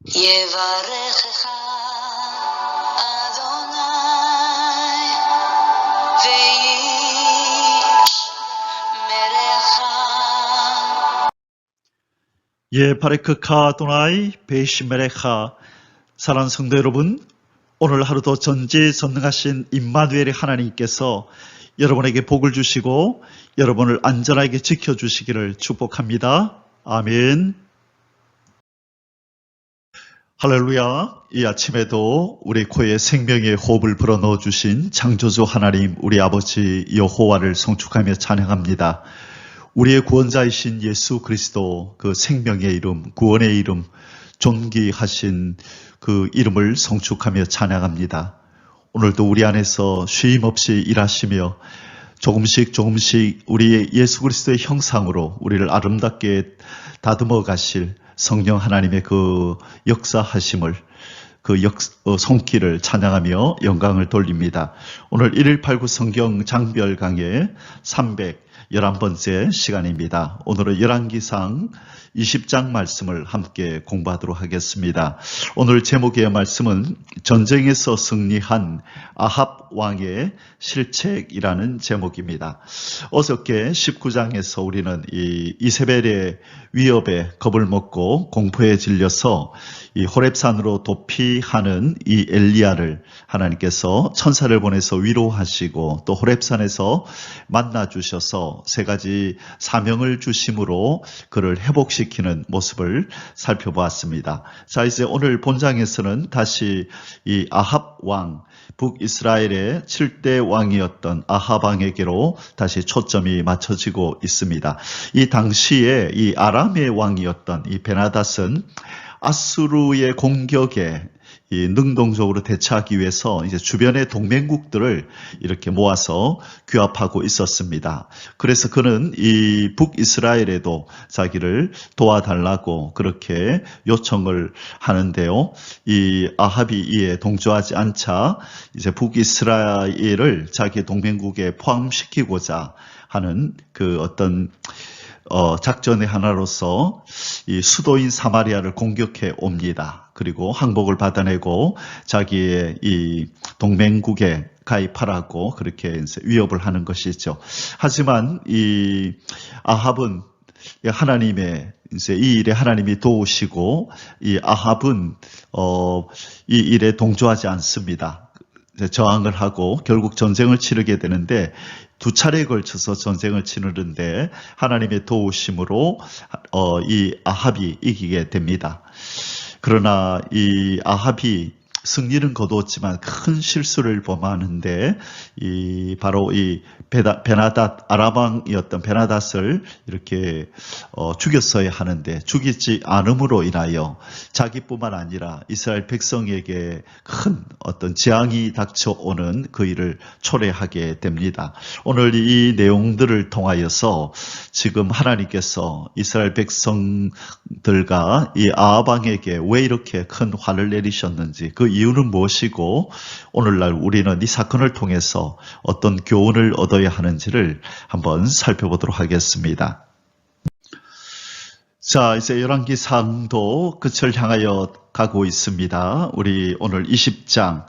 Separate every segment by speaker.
Speaker 1: יברכך אדוני וישמרך.
Speaker 2: 바레크카 아도나이 베이시메레카. 사랑하는 성도 여러분, 오늘 하루도 전지전능하신 임마누엘의 하나님께서 여러분에게 복을 주시고 여러분을 안전하게 지켜주시기를 축복합니다. 아멘. 할렐루야. 이 아침에도 우리 코에 생명의 호흡을 불어넣어 주신 창조주 하나님 우리 아버지 여호와를 송축하며 찬양합니다. 우리의 구원자이신 예수 그리스도 그 생명의 이름, 구원의 이름, 존귀하신 그 이름을 송축하며 찬양합니다. 오늘도 우리 안에서 쉼 없이 일하시며 조금씩 우리의 예수 그리스도의 형상으로 우리를 아름답게 다듬어 가실 성령 하나님의 그 역사하심을 손길을 찬양하며 영광을 돌립니다. 오늘 1189 성경 장별 강의 311번째 시간입니다. 오늘은 열왕기상 20장 말씀을 함께 공부하도록 하겠습니다. 오늘 제목의 말씀은 전쟁에서 승리한 아합 왕의 실책이라는 제목입니다. 어저께 19장에서 우리는 이 이세벨의 위협에 겁을 먹고 공포에 질려서 이 호렙산으로 도피하는 이 엘리야를 하나님께서 천사를 보내서 위로하시고 또 호렙산에서 만나 주셔서 세 가지 사명을 주심으로 그를 회복시키는 모습을 살펴보았습니다. 자, 이제 오늘 본장에서는 다시 이 아합 왕, 북이스라엘의 7대 왕이었던 아합 왕에게로 다시 초점이 맞춰지고 있습니다. 이 당시에 이 아람의 왕이었던 이 베나닷은 아수르의 공격에 이 능동적으로 대처하기 위해서 이제 주변의 동맹국들을 이렇게 모아서 규합하고 있었습니다. 그래서 그는 이 북이스라엘에도 자기를 도와달라고 그렇게 요청을 하는데요. 이 아합이 이에 동조하지 않자 이제 북이스라엘을 자기 동맹국에 포함시키고자 하는 그 어떤 작전의 하나로서 이 수도인 사마리아를 공격해 옵니다. 그리고 항복을 받아내고 자기의 이 동맹국에 가입하라고 그렇게 위협을 하는 것이죠. 하지만 이 아합은 하나님의 이제 이 일에 하나님이 도우시고 이 아합은 이 일에 동조하지 않습니다. 저항을 하고 결국 전쟁을 치르게 되는데 두 차례에 걸쳐서 전쟁을 치르는데 하나님의 도우심으로 이 아합이 이기게 됩니다. 그러나 이 아합이 승리는 거두었지만 큰 실수를 범하는데 바로 이 베나닷 아람 왕이었던 베나닷을 이렇게 죽였어야 하는데 죽이지 않음으로 인하여 자기뿐만 아니라 이스라엘 백성에게 큰 어떤 재앙이 닥쳐오는 그 일을 초래하게 됩니다. 오늘 이 내용들을 통하여서 지금 하나님께서 이스라엘 백성들과 이 아합 왕에게 왜 이렇게 큰 화를 내리셨는지 그 이유는 무엇이고 오늘날 우리는 이 사건을 통해서 어떤 교훈을 얻어야 하는지를 한번 살펴보도록 하겠습니다. 자, 이제 열왕기상도 끝을 향하여 가고 있습니다. 우리 오늘 20장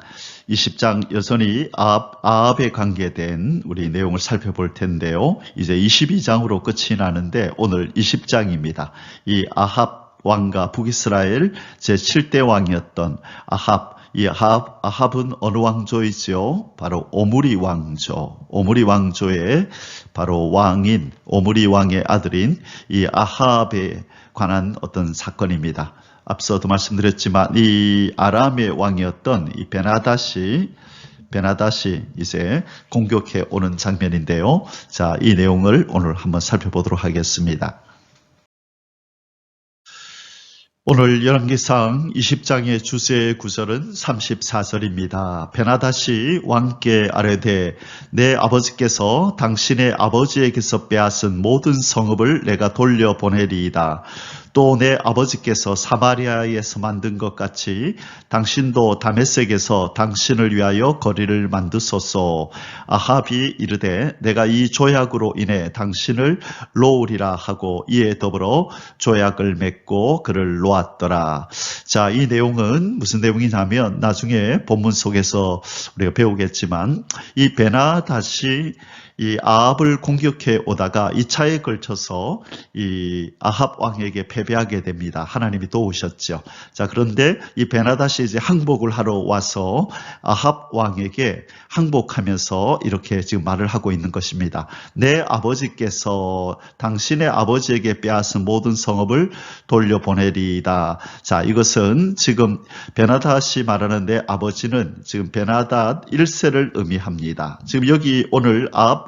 Speaker 2: 여전히 아합에 관계된 우리 내용을 살펴볼 텐데요. 이제 22장으로 끝이 나는데 오늘 20장입니다. 이 아합 왕과 북이스라엘 제7대 왕이었던 아합, 이 아합은 어느 왕조이죠? 바로 오므리 왕조. 오므리 왕조의 바로 왕인, 오므리 왕의 아들인 이 아합에 관한 어떤 사건입니다. 앞서도 말씀드렸지만 이 아람의 왕이었던 이 베나닷이 이제 공격해 오는 장면인데요. 자, 이 내용을 오늘 한번 살펴보도록 하겠습니다. 오늘 열왕기상 20장의 주제 구절은 34절입니다. 베나닷이 왕께 아뢰되 내 아버지께서 당신의 아버지에게서 빼앗은 모든 성읍을 내가 돌려보내리이다. 또 내 아버지께서 사마리아에서 만든 것 같이 당신도 다메섹에서 당신을 위하여 거리를 만드소서. 아합이 이르되 내가 이 조약으로 인해 당신을 놓으리라 하고 이에 더불어 조약을 맺고 그를 놓았더라. 자, 이 내용은 무슨 내용이냐면 나중에 본문 속에서 우리가 배우겠지만 이 베나닷이 이 아합을 공격해 오다가 2차에 걸쳐서 이 아합 왕에게 패배하게 됩니다. 하나님이 도우셨죠. 자, 그런데 이 베나닷이 이제 항복을 하러 와서 아합 왕에게 항복하면서 이렇게 지금 말을 하고 있는 것입니다. 내 아버지께서 당신의 아버지에게 빼앗은 모든 성읍을 돌려보내리이다. 자, 이것은 지금 베나닷이 말하는데 아버지는 지금 베나닷 1세를 의미합니다. 지금 여기 오늘 아합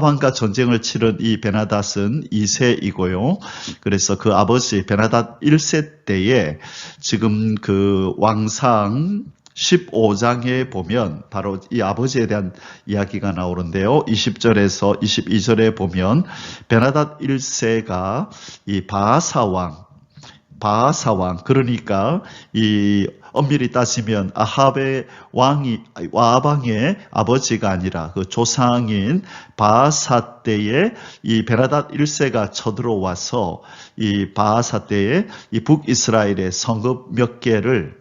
Speaker 2: 왕과 전쟁을 치른 이 베나닷은 2세이고요. 그래서 그 아버지 베나닷 1세 때에 지금 그 왕상 15장에 보면 바로 이 아버지에 대한 이야기가 나오는데요. 20절에서 22절에 보면 베나닷 1세가 이 바하사 왕, 그러니까 이 엄밀히 따지면 아합의 왕의 아버지가 아니라 그 조상인 바하사 때에 이 베나닷 1세가 쳐들어와서 이 바하사 때에 이 북이스라엘의 성읍 몇 개를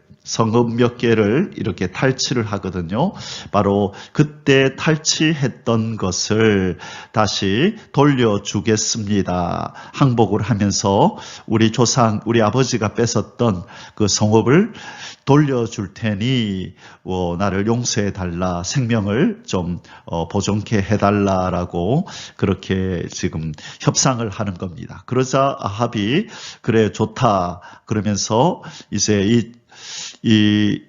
Speaker 2: 이렇게 탈취를 하거든요. 바로 그때 탈취했던 것을 다시 돌려주겠습니다. 항복을 하면서 우리 아버지가 뺏었던 그 성읍을 돌려줄 테니 나를 용서해달라, 생명을 좀 보존케 해달라라고 그렇게 지금 협상을 하는 겁니다. 그러자 아합이 그래 좋다 그러면서 이제 이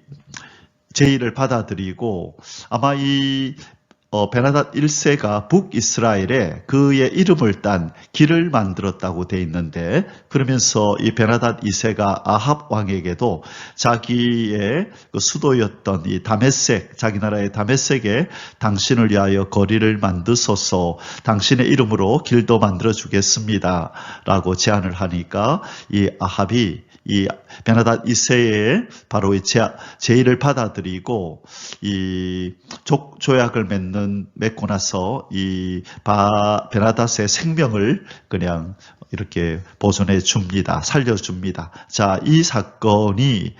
Speaker 2: 제의를 받아들이고 아마 이 베나닷 1세가 북이스라엘에 그의 이름을 딴 길을 만들었다고 돼 있는데 그러면서 이 베나닷 2세가 아합 왕에게도 자기의 그 수도였던 이 다메섹, 자기 나라의 다메섹에 당신을 위하여 거리를 만드소서, 당신의 이름으로 길도 만들어 주겠습니다 라고 제안을 하니까 이 아합이 이 베나닷 2세의 바로 이 제의를 받아들이고 이 조약을 맺고 나서 이 베나닷의 생명을 그냥 이렇게 보존해 줍니다. 살려줍니다. 자, 이 사건이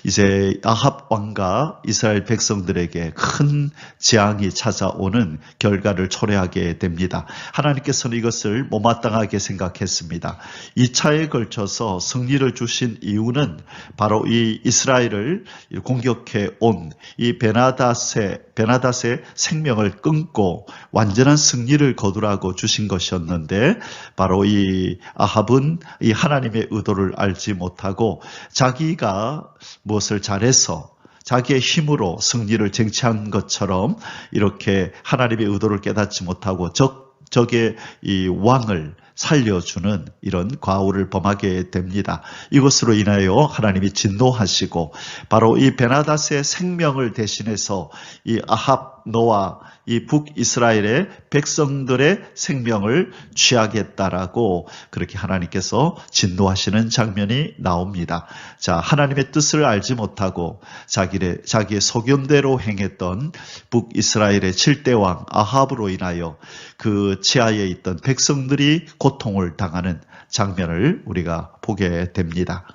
Speaker 2: 이제 아합 왕과 이스라엘 백성들에게 큰 재앙이 찾아오는 결과를 초래하게 됩니다. 하나님께서는 이것을 못마땅하게 생각했습니다. 2차에 걸쳐서 승리를 주신 이유는 바로 이 이스라엘을 공격해 온 이 베나닷의 생명을 끊고 완전한 승리를 거두라고 주신 것이었는데 바로 이 아합은 이 하나님의 의도를 알지 못하고 자기가 무엇을 잘해서 자기의 힘으로 승리를 쟁취한 것처럼 이렇게 하나님의 의도를 깨닫지 못하고 적의 이 왕을 살려주는 이런 과오를 범하게 됩니다. 이것으로 인하여 하나님이 진노하시고 바로 이 베나닷의 생명을 대신해서 이 아합 너와 이 북이스라엘의 백성들의 생명을 취하겠다라고 그렇게 하나님께서 진노하시는 장면이 나옵니다. 자, 하나님의 뜻을 알지 못하고 자기의 소견대로 행했던 북이스라엘의 7대 왕 아합으로 인하여 그 지하에 있던 백성들이 고통을 당하는 장면을 우리가 보게 됩니다.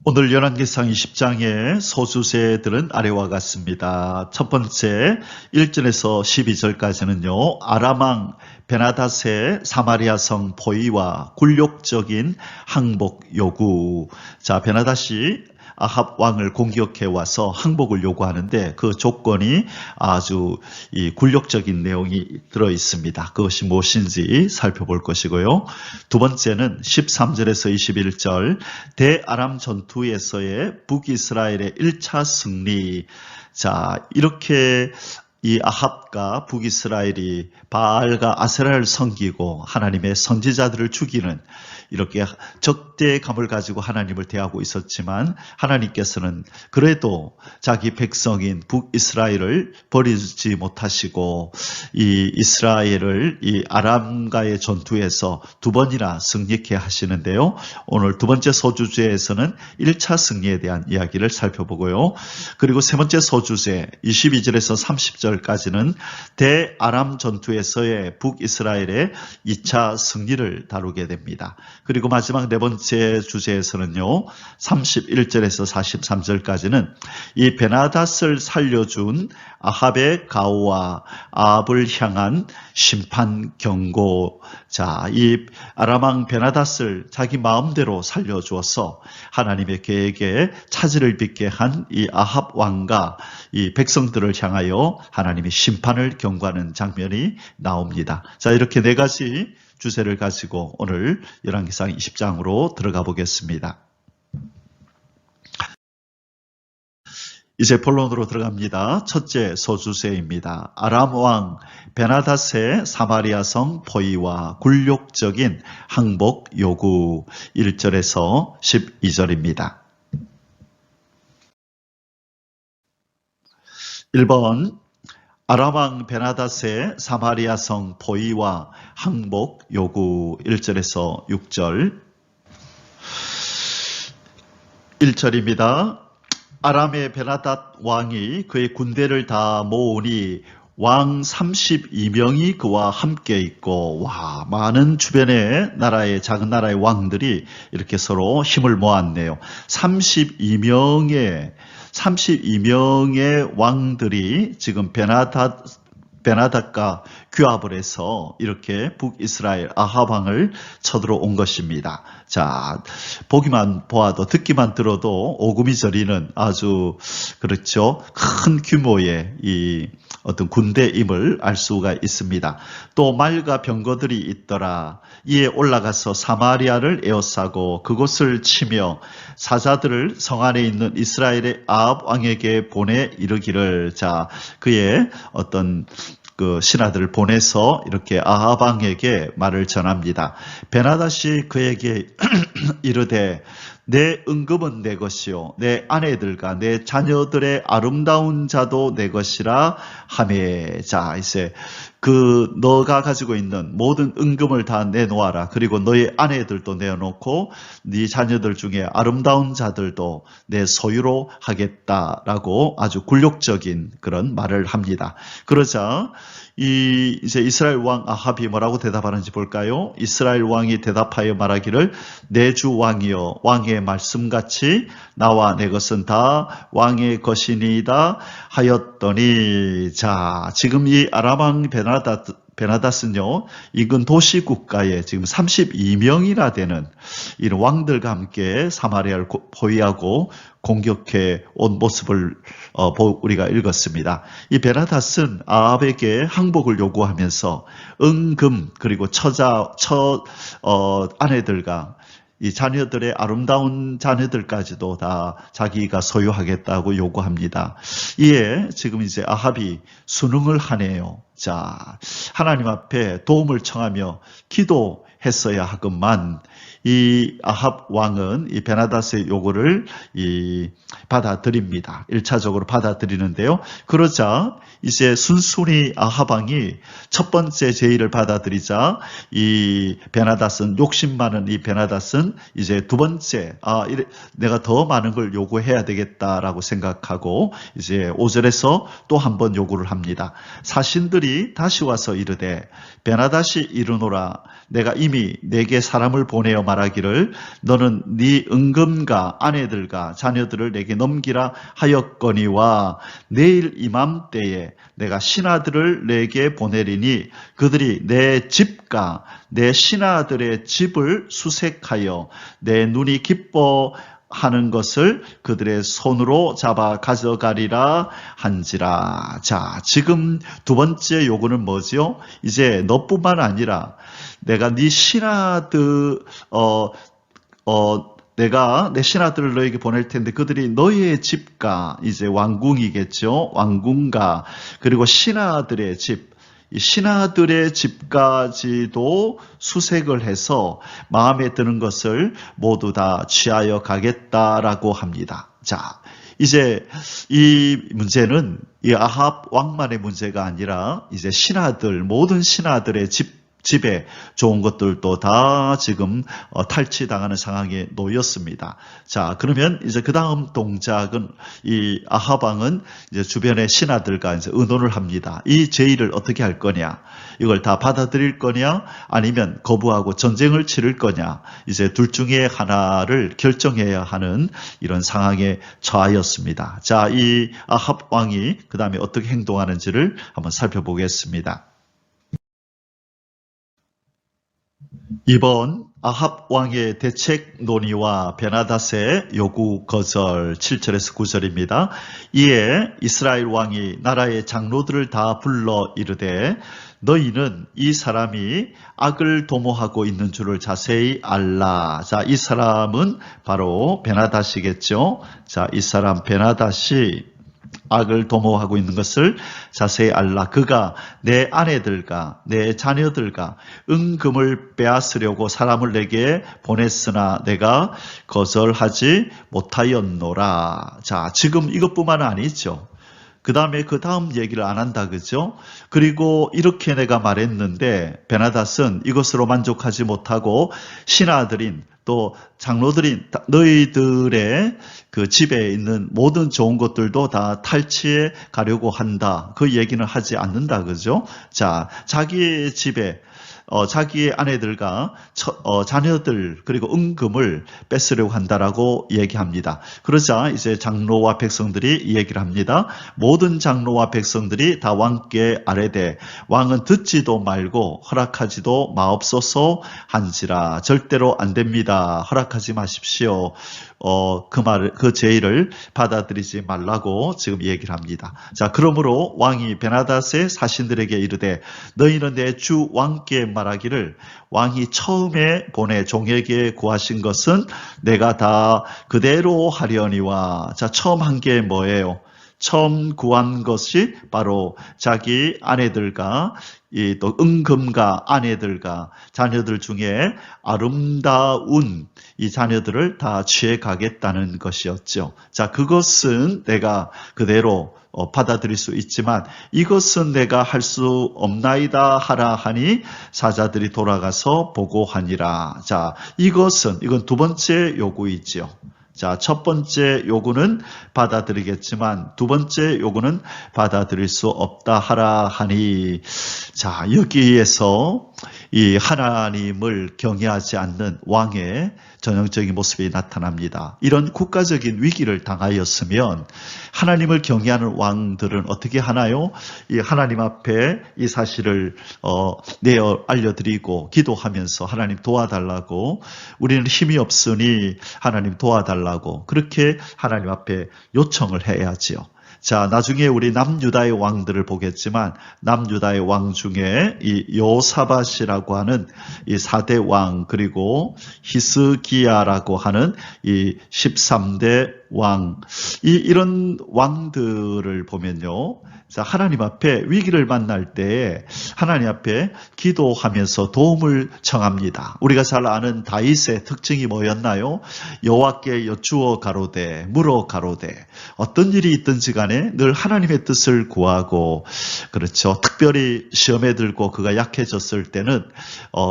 Speaker 2: 오늘 열왕기상 20장의 소수세들은 아래와 같습니다. 첫 번째 1절에서 12절까지는요. 아람왕 베나닷의 사마리아 성 포위와 굴욕적인 항복 요구. 자, 베나닷이 아합 왕을 공격해 와서 항복을 요구하는데 그 조건이 아주 이 굴욕적인 내용이 들어 있습니다. 그것이 무엇인지 살펴볼 것이고요. 두 번째는 13절에서 21절 대아람 전투에서의 북이스라엘의 1차 승리. 자, 이렇게 이 아합 아합과 북이스라엘이 바알과 아세라를 섬기고 하나님의 선지자들을 죽이는 이렇게 적대감을 가지고 하나님을 대하고 있었지만 하나님께서는 그래도 자기 백성인 북이스라엘을 버리지 못하시고 이 이스라엘을 이 아람과의 전투에서 두 번이나 승리케 하시는데요. 오늘 두 번째 소주제에서는 1차 승리에 대한 이야기를 살펴보고요. 그리고 세 번째 소주제 22절에서 30절까지는 대아람 전투에서의 북이스라엘의 2차 승리를 다루게 됩니다. 그리고 마지막 네 번째 주제에서는요, 31절에서 43절까지는 이 베나닷을 살려준 아합의 가오와 아합을 향한 심판 경고. 자, 이 아람 왕 베나닷을 자기 마음대로 살려주어서 하나님의 계획에 차질을 빚게 한 이 아합 왕과 이 백성들을 향하여 하나님의 심판을 경고하는 장면이 나옵니다. 자, 이렇게 네 가지 주제를 가지고 오늘 열왕기상 20장으로 들어가 보겠습니다. 이제 본론으로 들어갑니다. 첫째 소주제입니다. 아람 왕 베나닷의 사마리아 성 포위와 굴욕적인 항복 요구 1절에서 12절입니다. 1번 아람 왕 베나닷의 사마리아 성 포위와 항복 요구 1절에서 6절. 1절입니다. 아람의 베나닷 왕이 그의 군대를 다 모으니 왕 32명이 그와 함께 있고, 와, 많은 주변의 나라의 작은 나라의 왕들이 이렇게 서로 힘을 모았네요. 32명의 왕들이 지금 베나닷과 규합을 해서 이렇게 북이스라엘 아합 왕을 쳐들어 온 것입니다. 자, 보기만 보아도 듣기만 들어도 오금이 저리는 아주 그렇죠. 큰 규모의 이 어떤 군대임을 알 수가 있습니다. 또 말과 병거들이 있더라. 이에 올라가서 사마리아를 에워싸고 그곳을 치며 사자들을 성 안에 있는 이스라엘의 아합 왕에게 보내 이르기를. 자, 그의 어떤 그 신하들을 보내서 이렇게 아합 왕에게 말을 전합니다. 베나닷이 그에게 이르되 내 은금은 내 것이요 내 아내들과 내 자녀들의 아름다운 자도 내 것이라 하매. 자, 이제 그 너가 가지고 있는 모든 은금을 다 내놓아라. 그리고 너의 아내들도 내어놓고 네 자녀들 중에 아름다운 자들도 내 소유로 하겠다라고 아주 굴욕적인 그런 말을 합니다. 그러자 이제 이스라엘 왕 아합이 뭐라고 대답하는지 볼까요? 이스라엘 왕이 대답하여 말하기를 내 주 왕이여 왕의 말씀같이 나와 내 것은 다 왕의 것이니이다 하였더니. 자, 지금 이 아람 왕 베나닷은요, 인근 도시 국가에 지금 32명이나 되는 이런 왕들과 함께 사마리아를 포위하고 공격해 온 모습을 우리가 읽었습니다. 이 베나닷은 아합에게 항복을 요구하면서 은금 그리고 아내들과 이 자녀들의 아름다운 자녀들까지도 다 자기가 소유하겠다고 요구합니다. 이에 지금 이제 아합이 순응을 하네요. 자, 하나님 앞에 도움을 청하며 기도했어야 하건만 이 아합 왕은 이 베나닷의 요구를 받아들입니다. 1차적으로 받아들이는데요. 그러자 이제 순순히 아합 왕이 첫 번째 제의를 받아들이자 이 베나닷은 욕심 많은 이 베나닷은 이제 두 번째 내가 더 많은 걸 요구해야 되겠다라고 생각하고 이제 5절에서 또 한 번 요구를 합니다. 사신들이 다시 와서 이르되 베나닷이 이르노라 내가 이미 내게 사람을 보내어 말하기를 너는 네 은금과 아내들과 자녀들을 내게 넘기라 하였거니와 내일 이맘때에 내가 신하들을 내게 보내리니 그들이 내 집과 내 신하들의 집을 수색하여 내 눈이 기뻐하는 것을 그들의 손으로 잡아 가져가리라 한지라. 자, 지금 두 번째 요구는 뭐지요? 이제 너뿐만 아니라 내가 네 신하들 내가 내 신하들을 너에게 보낼 텐데 그들이 너의 집과 이제 왕궁이겠죠. 왕궁과 그리고 신하들의 집, 이 신하들의 집까지도 수색을 해서 마음에 드는 것을 모두 다 취하여 가겠다라고 합니다. 자, 이제 이 문제는 이 아합 왕만의 문제가 아니라 이제 신하들, 모든 신하들의 집에 좋은 것들도 다 지금 탈취당하는 상황에 놓였습니다. 자, 그러면 이제 그 다음 동작은 이 아합 왕은 이제 주변의 신하들과 이제 의논을 합니다. 이 제의를 어떻게 할 거냐? 이걸 다 받아들일 거냐? 아니면 거부하고 전쟁을 치를 거냐? 이제 둘 중에 하나를 결정해야 하는 이런 상황에 처하였습니다. 자, 이 아합 왕이 그 다음에 어떻게 행동하는지를 한번 살펴보겠습니다. 이번 아합 왕의 대책 논의와 베나닷의 요구 거절 7절에서 9절입니다. 이에 이스라엘 왕이 나라의 장로들을 다 불러 이르되 너희는 이 사람이 악을 도모하고 있는 줄을 자세히 알라. 자, 이 사람은 바로 베나닷이겠죠. 자, 이 사람 베나닷이 악을 도모하고 있는 것을 자세히 알라. 그가 내 아내들과 내 자녀들과 은금을 빼앗으려고 사람을 내게 보냈으나 내가 거절하지 못하였노라. 자, 지금 이것뿐만 아니죠. 그 다음에 그 다음 얘기를 안 한다, 그죠? 그리고 이렇게 내가 말했는데 베나닷은 이것으로 만족하지 못하고 신하들인 또 장로들인 너희들의 그 집에 있는 모든 좋은 것들도 다 탈취해 가려고 한다. 그 얘기는 하지 않는다, 그죠? 자, 자기의 집에 자기의 아내들과 자녀들 그리고 은금을 뺏으려고 한다라고 얘기합니다. 그러자 이제 장로와 백성들이 이 얘기를 합니다. 모든 장로와 백성들이 다 왕께 아뢰되 왕은 듣지도 말고 허락하지도 마옵소서 한지라. 절대로 안 됩니다. 허락하지 마십시오. 그 제의를 받아들이지 말라고 지금 얘기를 합니다. 자, 그러므로 왕이 베나닷의 사신들에게 이르되 너희는 내 주 왕께 말하기를 왕이 처음에 보내 종에게 구하신 것은 내가 다 그대로 하려니와. 자, 처음 한 게 뭐예요? 처음 구한 것이 바로 자기 아내들과 또 은금과 아내들과 자녀들 중에 아름다운 이 자녀들을 다 취해 가겠다는 것이었죠. 자, 그것은 내가 그대로 받아들일 수 있지만 이것은 내가 할 수 없나이다 하라 하니 사자들이 돌아가서 보고하니라. 자, 이건 두 번째 요구이지요. 자, 첫 번째 요구는 받아들이겠지만 두 번째 요구는 받아들일 수 없다 하라 하니. 자, 여기에서 이 하나님을 경외하지 않는 왕의 전형적인 모습이 나타납니다. 이런 국가적인 위기를 당하였으면 하나님을 경외하는 왕들은 어떻게 하나요? 이 하나님 앞에 이 사실을 알려드리고 기도하면서 하나님 도와달라고, 우리는 힘이 없으니 하나님 도와달라고 그렇게 하나님 앞에 요청을 해야지요. 자, 나중에 우리 남유다의 왕들을 보겠지만 남유다의 왕 중에 이 요사밧이라고 하는 이 4대 왕 그리고 히스기야라고 하는 이 13대 왕, 이런 왕들을 보면요. 자, 하나님 앞에 위기를 만날 때 하나님 앞에 기도하면서 도움을 청합니다. 우리가 잘 아는 다윗의 특징이 뭐였나요? 여호와께 여쭈어 가로되 물어 가로되. 어떤 일이 있든지 간에 늘 하나님의 뜻을 구하고, 그렇죠. 특별히 시험에 들고 그가 약해졌을 때는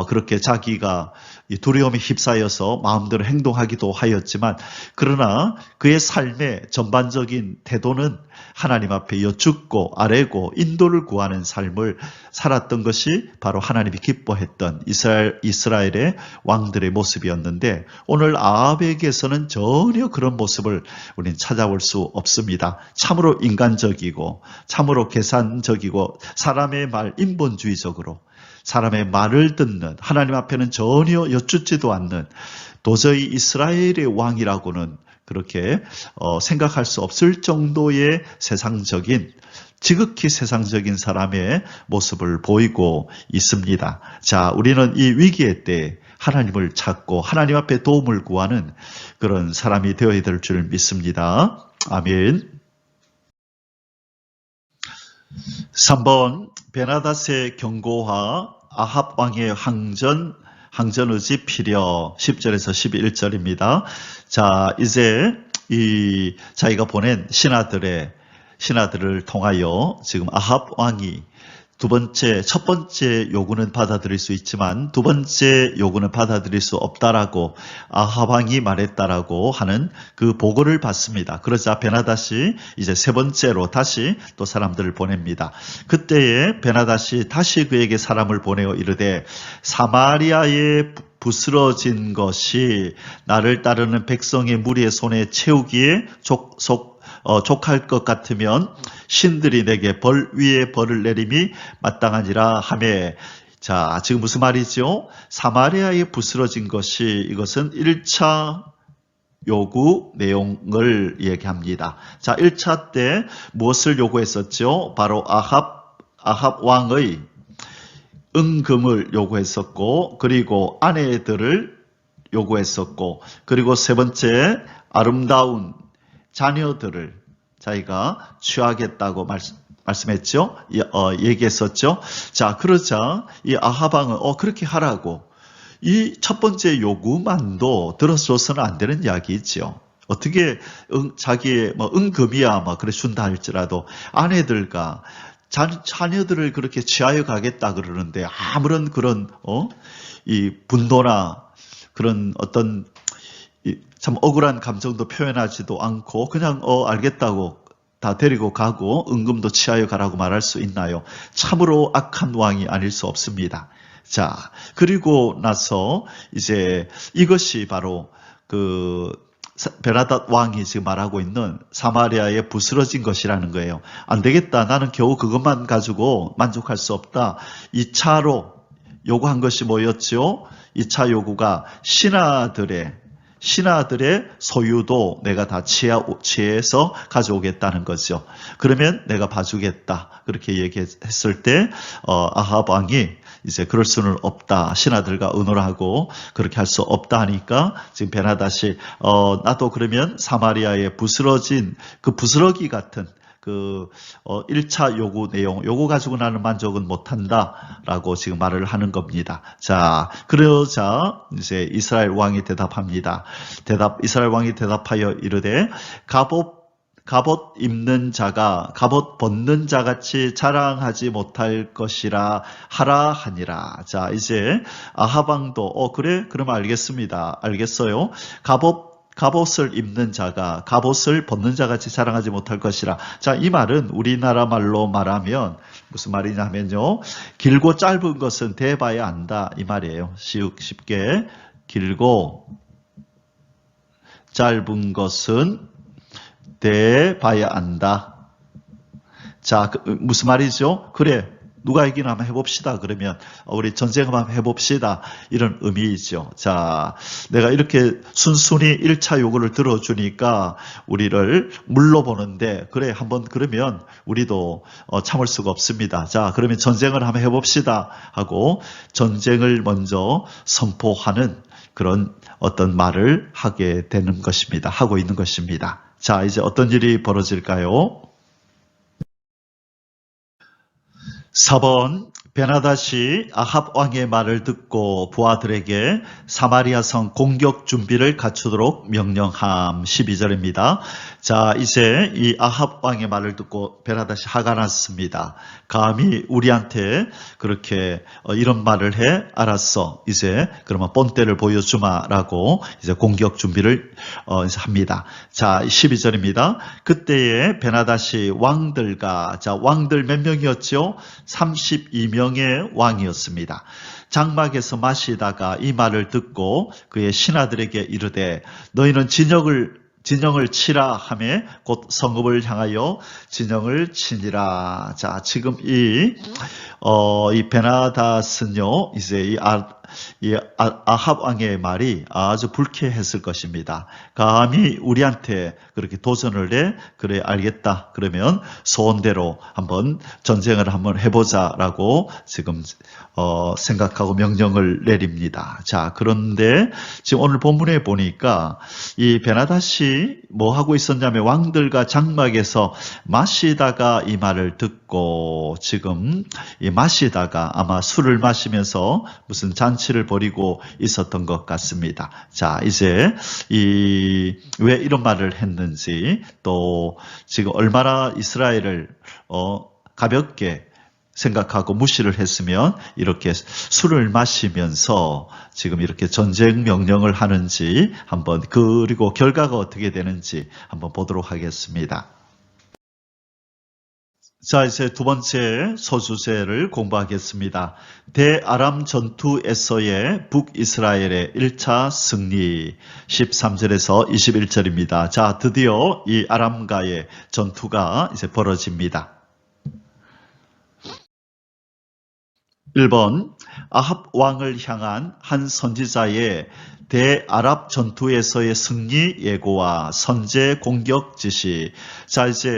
Speaker 2: 그렇게 자기가 두려움에 휩싸여서 마음대로 행동하기도 하였지만, 그러나 그의 삶의 전반적인 태도는 하나님 앞에 여쭙고 아뢰고 인도를 구하는 삶을 살았던 것이 바로 하나님이 기뻐했던 이스라엘의 왕들의 모습이었는데, 오늘 아합에게서는 전혀 그런 모습을 우리는 찾아볼 수 없습니다. 참으로 인간적이고 참으로 계산적이고 사람의 말 인본주의적으로 사람의 말을 듣는, 하나님 앞에는 전혀 여쭙지도 않는, 도저히 이스라엘의 왕이라고는 그렇게 생각할 수 없을 정도의 지극히 세상적인 사람의 모습을 보이고 있습니다. 자, 우리는 이 위기의 때 하나님을 찾고 하나님 앞에 도움을 구하는 그런 사람이 되어야 될 줄 믿습니다. 아멘. 3번 베나닷의 경고와 아합 왕의 항전의지 필요 10절에서 11절입니다. 자, 이제 이 자기가 보낸 신하들을 통하여 지금 아합 왕이 첫 번째 요구는 받아들일 수 있지만 두 번째 요구는 받아들일 수 없다라고 아합 왕이 말했다라고 하는 그 보고를 받습니다. 그러자 베나닷이 이제 세 번째로 다시 또 사람들을 보냅니다. 그때에 베나닷이 다시 그에게 사람을 보내어 이르되 사마리아에 부스러진 것이 나를 따르는 백성의 무리의 손에 채우기에 족할 것 같으면 신들이 내게 벌 위에 벌을 내림이 마땅하니라 하매. 자, 지금 무슨 말이죠? 사마리아에 부스러진 것이 이것은 1차 요구 내용을 얘기합니다. 자, 1차 때 무엇을 요구했었죠? 바로 아합 왕의 은금을 요구했었고, 그리고 아내들을 요구했었고, 그리고 세 번째 아름다운 자녀들을 자기가 취하겠다고 말씀했죠. 얘기했었죠. 자, 그러자 이 아합 왕은 그렇게 하라고 이 첫 번째 요구만도 들어줘서는 안 되는 이야기죠. 어떻게 자기의 은금이야 그래 준다 할지라도 아내들과 자녀들을 그렇게 취하여 가겠다 그러는데 아무런 그런 이 분노나 그런 어떤 참 억울한 감정도 표현하지도 않고 그냥 알겠다고 다 데리고 가고 은금도 취하여 가라고 말할 수 있나요? 참으로 악한 왕이 아닐 수 없습니다. 자, 그리고 나서 이제 이것이 바로 그 베나닷 왕이 지금 말하고 있는 사마리아에 부스러진 것이라는 거예요. 안 되겠다. 나는 겨우 그것만 가지고 만족할 수 없다. 2차로 요구한 것이 뭐였죠? 2차 요구가 신하들의 소유도 내가 다 취해서 가져오겠다는 거죠. 그러면 내가 봐주겠다. 그렇게 얘기했을 때 아합 왕이 이제 그럴 수는 없다. 신하들과 의논을 하고 그렇게 할 수 없다 하니까 지금 베나닷이 나도 그러면 사마리아에 부스러진 그 부스러기 같은 그 1차 요구 가지고 나는 만족은 못한다라고 지금 말을 하는 겁니다. 자, 그러자 이제 이스라엘 왕이 대답합니다. 이스라엘 왕이 대답하여 이르되 갑옷 벗는 자같이 자랑하지 못할 것이라 하라 하니라. 자, 이제 아합 왕도 그래? 그러면 알겠습니다. 알겠어요. 갑옷을 입는 자가 갑옷을 벗는 자같이 자랑하지 못할 것이라. 자, 이 말은 우리나라 말로 말하면 무슨 말이냐 하면요. 길고 짧은 것은 대봐야 안다. 이 말이에요. 쉽게 길고 짧은 것은 대봐야 안다. 자, 무슨 말이죠? 그래. 누가 이기나 한번 해봅시다. 그러면 우리 전쟁 한번 해봅시다. 이런 의미이죠. 자, 내가 이렇게 순순히 1차 요구를 들어주니까 우리를 물러보는데 그래 한번 그러면 우리도 참을 수가 없습니다. 자, 그러면 전쟁을 한번 해봅시다 하고 전쟁을 먼저 선포하는 그런 어떤 말을 하게 되는 것입니다. 하고 있는 것입니다. 자, 이제 어떤 일이 벌어질까요? 4번 베나닷이 아합 왕의 말을 듣고 부하들에게 사마리아 성 공격 준비를 갖추도록 명령함. 12절입니다. 자, 이제 이 아합 왕의 말을 듣고 베나닷이 화가 났습니다. 감히 우리한테 그렇게 이런 말을 해? 알았어. 이제 그러면 본때를 보여주마라고 이제 공격 준비를 이제 합니다. 자, 12절입니다. 그때에 베나닷이 왕들과, 자, 왕들 몇 명이었죠? 32명의 왕이었습니다. 장막에서 마시다가 이 말을 듣고 그의 신하들에게 이르되 너희는 진영을 치라 하매 곧 성읍을 향하여 진영을 치니라. 자, 지금 이 베나닷은요, 이제 이 이 아합 왕의 말이 아주 불쾌했을 것입니다. 감히 우리한테 그렇게 도전을 해? 그래, 알겠다. 그러면 소원대로 한번 전쟁을 한번 해보자라고 지금 생각하고 명령을 내립니다. 자, 그런데 지금 오늘 본문에 보니까 이 베나닷이 뭐 하고 있었냐면 왕들과 장막에서 마시다가 이 말을 듣고 지금 이 마시다가 아마 술을 마시면서 무슨 잔치를 벌이고 있었던 것 같습니다. 자, 이제 왜 이런 말을 했는지 또 지금 얼마나 이스라엘을 가볍게 생각하고 무시를 했으면 이렇게 술을 마시면서 지금 이렇게 전쟁 명령을 하는지 한번 그리고 결과가 어떻게 되는지 한번 보도록 하겠습니다. 자, 이제 두 번째 소주제를 공부하겠습니다. 대아람 전투에서의 북이스라엘의 1차 승리 13절에서 21절입니다. 자, 드디어 이 아람과의 전투가 이제 벌어집니다. 1번 아합 왕을 향한 한 선지자의 대아랍 전투에서의 승리 예고와 선제 공격 지시. 자, 이제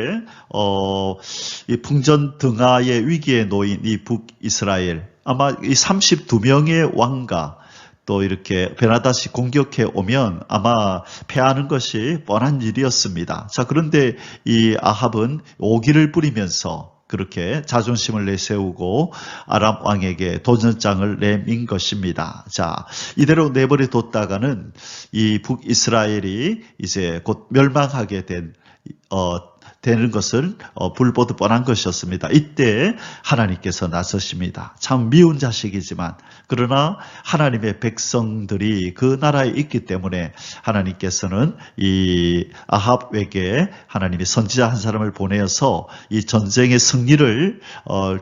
Speaker 2: 이 풍전 등하의 위기에 놓인 이 북이스라엘, 아마 이 32명의 왕과 또 이렇게 베나닷이 공격해 오면 아마 패하는 것이 뻔한 일이었습니다. 자, 그런데 이 아합은 오기를 부리면서 그렇게 자존심을 내세우고 아람 왕에게 도전장을 내민 것입니다. 자, 이대로 내버려 뒀다가는 이 북이스라엘이 이제 곧 멸망하게 되는 것을 불보듯 뻔한 것이었습니다. 이때 하나님께서 나서십니다. 참 미운 자식이지만 그러나 하나님의 백성들이 그 나라에 있기 때문에 하나님께서는 이 아합에게 하나님이 선지자 한 사람을 보내어서 이 전쟁의 승리를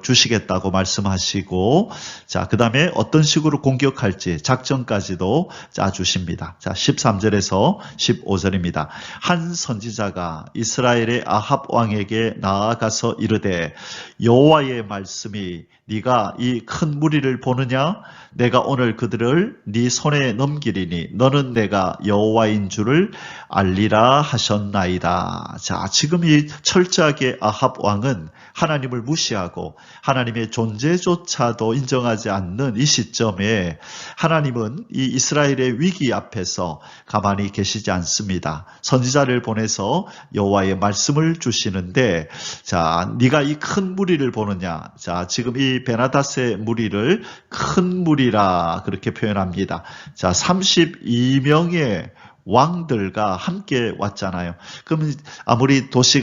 Speaker 2: 주시겠다고 말씀하시고, 자, 그 다음에 어떤 식으로 공격할지 작전까지도 짜주십니다. 자, 13절에서 15절입니다. 한 선지자가 이스라엘의 아합 왕에게 나아가서 이르되 여호와의 말씀이 네가 이 큰 무리를 보느냐? 내가 오늘 그들을 네 손에 넘기리니 너는 내가 여호와인 줄을 알리라 하셨나이다. 자, 지금 이 철저하게 아합 왕은 하나님을 무시하고 하나님의 존재조차도 인정하지 않는 이 시점에 하나님은 이 이스라엘의 위기 앞에서 가만히 계시지 않습니다. 선지자를 보내서 여호와의 말씀을 주시는데, 자, 네가 이 큰 무리를 보느냐? 자, 지금 이 베나닷의 무리를 큰 무리라 그렇게 표현합니다. 자, 32명의 왕들과 함께 왔잖아요. 그러면 아무리 도시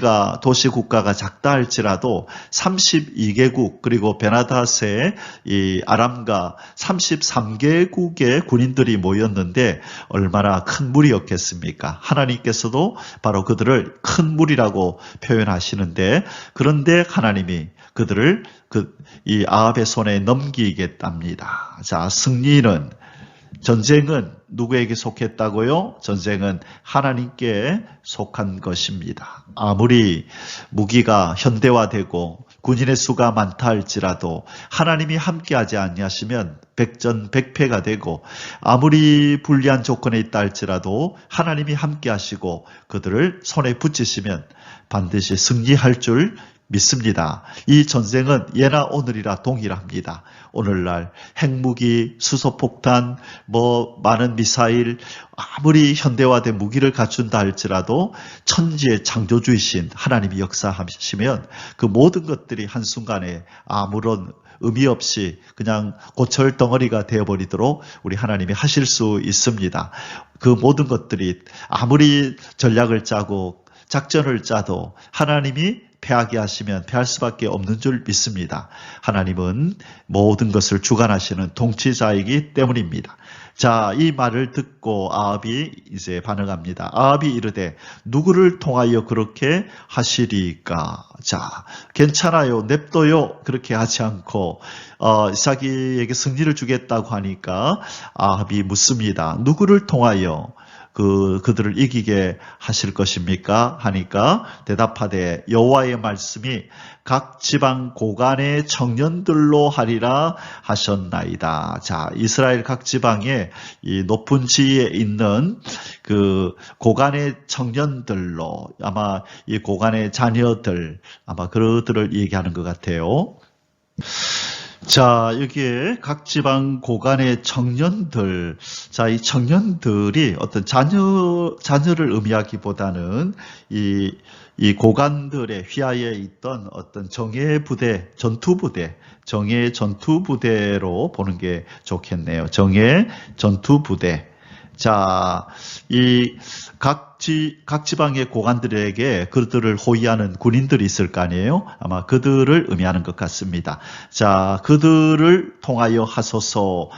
Speaker 2: 국가가 작다 할지라도 32개국 그리고 베나닷의 이 아람과 33개국의 군인들이 모였는데 얼마나 큰 무리였겠습니까? 하나님께서도 바로 그들을 큰 무리라고 표현하시는데, 그런데 하나님이 그들을 이 아합의 손에 넘기겠답니다. 자, 전쟁은 누구에게 속했다고요? 전쟁은 하나님께 속한 것입니다. 아무리 무기가 현대화되고 군인의 수가 많다 할지라도 하나님이 함께하지 아니하시면 백전백패가 되고, 아무리 불리한 조건에 있다 할지라도 하나님이 함께하시고 그들을 손에 붙이시면 반드시 승리할 줄 믿습니다. 이 전쟁은 예나 오늘이라 동일합니다. 오늘날 핵무기, 수소폭탄, 많은 미사일, 아무리 현대화된 무기를 갖춘다 할지라도 천지의 창조주이신 하나님이 역사하시면 그 모든 것들이 한순간에 아무런 의미 없이 그냥 고철 덩어리가 되어버리도록 우리 하나님이 하실 수 있습니다. 그 모든 것들이 아무리 전략을 짜고 작전을 짜도 하나님이 패하게 하시면 패할 수밖에 없는 줄 믿습니다. 하나님은 모든 것을 주관하시는 통치자이기 때문입니다. 자, 이 말을 듣고 아합이 이제 반응합니다. 아합이 이르되 누구를 통하여 그렇게 하시리까? 자, 괜찮아요. 냅둬요. 그렇게 하지 않고 자기에게 승리를 주겠다고 하니까 아합이 묻습니다. 누구를 통하여? 그들을 이기게 하실 것입니까? 하니까 대답하되 여호와의 말씀이 각 지방 고관의 청년들로 하리라 하셨나이다. 자, 이스라엘 각 지방에 이 높은 지위에 있는 그 고관의 청년들로, 아마 이 고관의 자녀들, 아마 그들을 얘기하는 것 같아요. 자, 여기에 각 지방 고관의 청년들, 자, 이 청년들이 어떤 자녀를 의미하기보다는 이 고관들의 휘하에 있던 어떤 정예 부대, 정예 전투부대로 보는 게 좋겠네요. 정예 전투부대. 자, 이 각 지방의 고관들에게 그들을 호위하는 군인들이 있을 거 아니에요? 아마 그들을 의미하는 것 같습니다. 자, 그들을 통하여 하소서.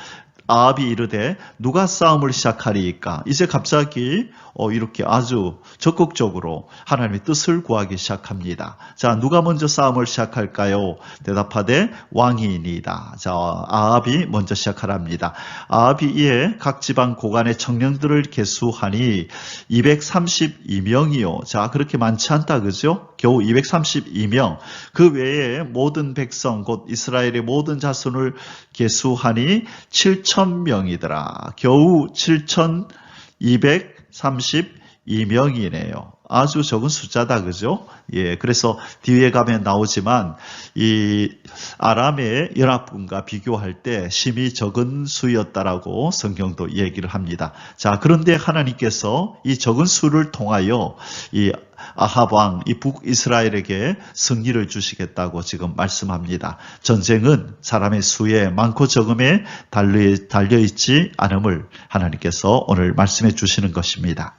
Speaker 2: 아합이 이르되 누가 싸움을 시작하리이까? 이제 갑자기 이렇게 아주 적극적으로 하나님의 뜻을 구하기 시작합니다. 자, 누가 먼저 싸움을 시작할까요? 대답하되 왕이니이다. 자, 아합이 먼저 시작하랍니다. 아합이 이에 각 지방 고관의 청년들을 계수하니 232명이요. 자, 그렇게 많지 않다, 그죠? 겨우 232명. 그 외에 모든 백성, 곧 이스라엘의 모든 자손을 계수하니 7,000명이더라. 겨우 7,232명이네요. 아주 적은 숫자다, 그죠? 예, 그래서 뒤에 가면 나오지만 이 아람의 연합군과 비교할 때 심히 적은 수였다라고 성경도 얘기를 합니다. 자, 그런데 하나님께서 이 적은 수를 통하여 이 아합 왕, 이 북이스라엘에게 승리를 주시겠다고 지금 말씀합니다. 전쟁은 사람의 수에 많고 적음에 달려있지 않음을 하나님께서 오늘 말씀해 주시는 것입니다.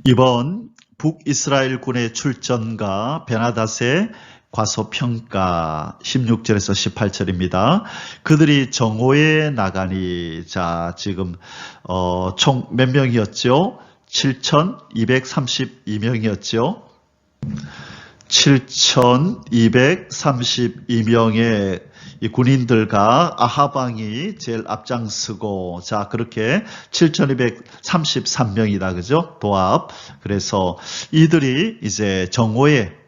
Speaker 2: 이번 북이스라엘 군의 출전과 베나닷의 과소평가 16절에서 18절입니다. 그들이 정오에 나가니, 자, 지금 총 몇 명이었죠? 7,232명이었죠. 7,232명의 이 군인들과 아합 왕이 제일 앞장서고, 자, 그렇게 7,233명이다, 그죠? 도합. 그래서 이들이 이제 정오에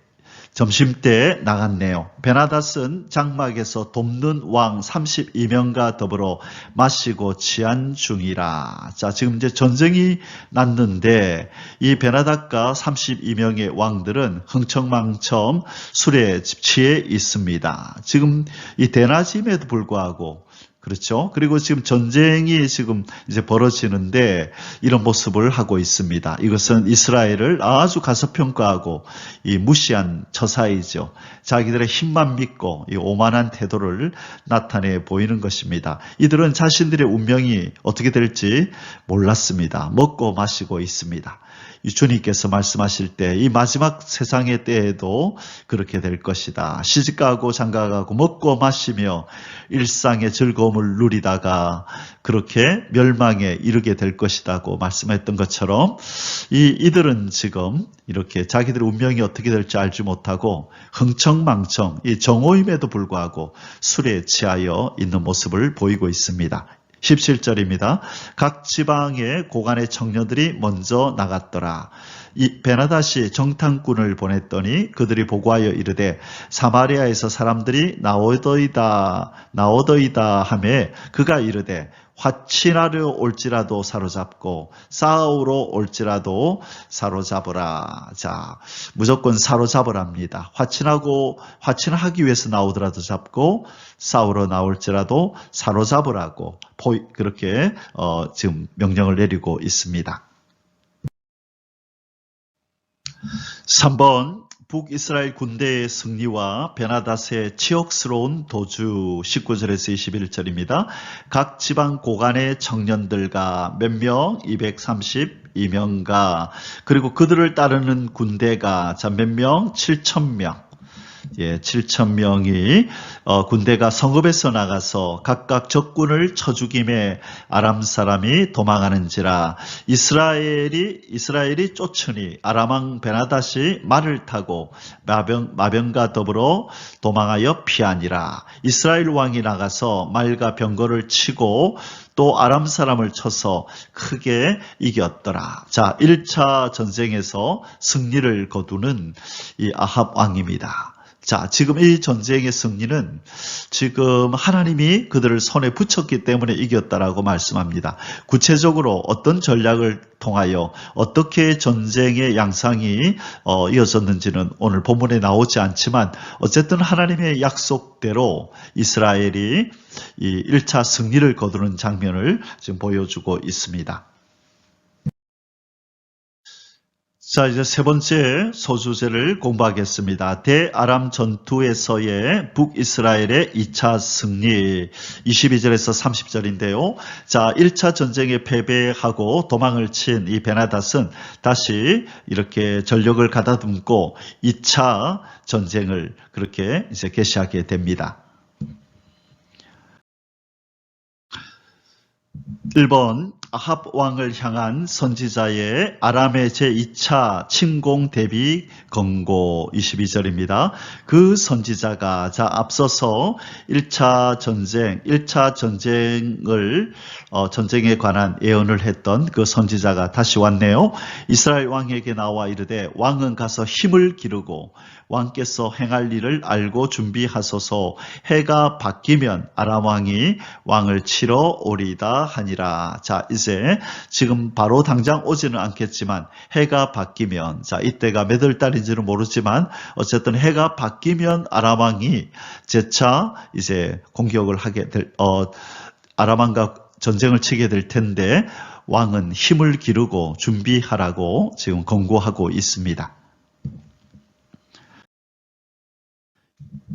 Speaker 2: 점심때 나갔네요. 베나닷은 장막에서 돕는 왕 32명과 더불어 마시고 취한 중이라. 자, 지금 이제 전쟁이 났는데 이 베나닷과 32명의 왕들은 흥청망청 술에 취해 있습니다. 지금 이 대낮임에도 불구하고, 그렇죠. 그리고 지금 전쟁이 지금 이제 벌어지는데 이런 모습을 하고 있습니다. 이것은 이스라엘을 아주 가소평가하고 이 무시한 처사이죠. 자기들의 힘만 믿고 이 오만한 태도를 나타내 보이는 것입니다. 이들은 자신들의 운명이 어떻게 될지 몰랐습니다. 먹고 마시고 있습니다. 이 주님께서 말씀하실 때 이 마지막 세상의 때에도 그렇게 될 것이다. 시집가고 장가가고 먹고 마시며 일상의 즐거움을 누리다가 그렇게 멸망에 이르게 될 것이라고 말씀했던 것처럼 이들은 지금 이렇게 자기들의 운명이 어떻게 될지 알지 못하고 흥청망청 이 정오임에도 불구하고 술에 취하여 있는 모습을 보이고 있습니다. 17절입니다. 각 지방의 고관의 청년들이 먼저 나갔더라. 이 베나닷이 정탐꾼을 보냈더니 그들이 보고하여 이르되 사마리아에서 사람들이 나오더이다 하매 그가 이르되 화친하려 올지라도 사로잡고 싸우러 올지라도 사로잡으라. 자, 무조건 사로잡으랍니다. 화친하기 위해서 나오더라도 잡고 싸우러 나올지라도 사로잡으라고 그렇게 지금 명령을 내리고 있습니다. 3번 북이스라엘 군대의 승리와 베나닷의 치욕스러운 도주 19절에서 21절입니다. 각 지방 고관의 청년들과 몇 명? 232명과 그리고 그들을 따르는 군대가 몇 명? 7,000명. 7천 명이 군대가 성읍에서 나가서 각각 적군을 쳐 죽임에 아람 사람이 도망하는지라. 이스라엘이 쫓으니 아람 왕 베나닷이 말을 타고 마병과 더불어 도망하여 피하니라. 이스라엘 왕이 나가서 말과 병거를 치고 또 아람 사람을 쳐서 크게 이겼더라. 자, 1차 전쟁에서 승리를 거두는 이 아합 왕입니다. 자, 지금 이 전쟁의 승리는 지금 하나님이 그들을 손에 붙였기 때문에 이겼다라고 말씀합니다. 구체적으로 어떤 전략을 통하여 어떻게 전쟁의 양상이 이어졌는지는 오늘 본문에 나오지 않지만 어쨌든 하나님의 약속대로 이스라엘이 이 1차 승리를 거두는 장면을 지금 보여주고 있습니다. 자, 이제 세 번째 소주제를 공부하겠습니다. 대아람 전투에서의 북이스라엘의 2차 승리, 22절에서 30절인데요. 자, 1차 전쟁에 패배하고 도망을 친 이 베나닷은 다시 이렇게 전력을 가다듬고 2차 전쟁을 그렇게 이제 개시하게 됩니다. 1번 아합 왕을 향한 선지자의 아람의 제2차 침공 대비 경고 22절입니다. 그 선지자가 앞서서 1차 전쟁에 관한 예언을 했던 그 선지자가 다시 왔네요. 이스라엘 왕에게 나와 이르되 왕은 가서 힘을 기르고 왕께서 행할 일을 알고 준비하소서. 해가 바뀌면 아람 왕이 왕을 치러 오리다 하니라. 자, 이제 지금 바로 당장 오지는 않겠지만 해가 바뀌면, 자, 이때가 몇 월 달인지는 모르지만 어쨌든 해가 바뀌면 아람 왕이 재차 이제 공격을 하게 아람 왕과 전쟁을 치게 될 텐데 왕은 힘을 기르고 준비하라고 지금 권고하고 있습니다.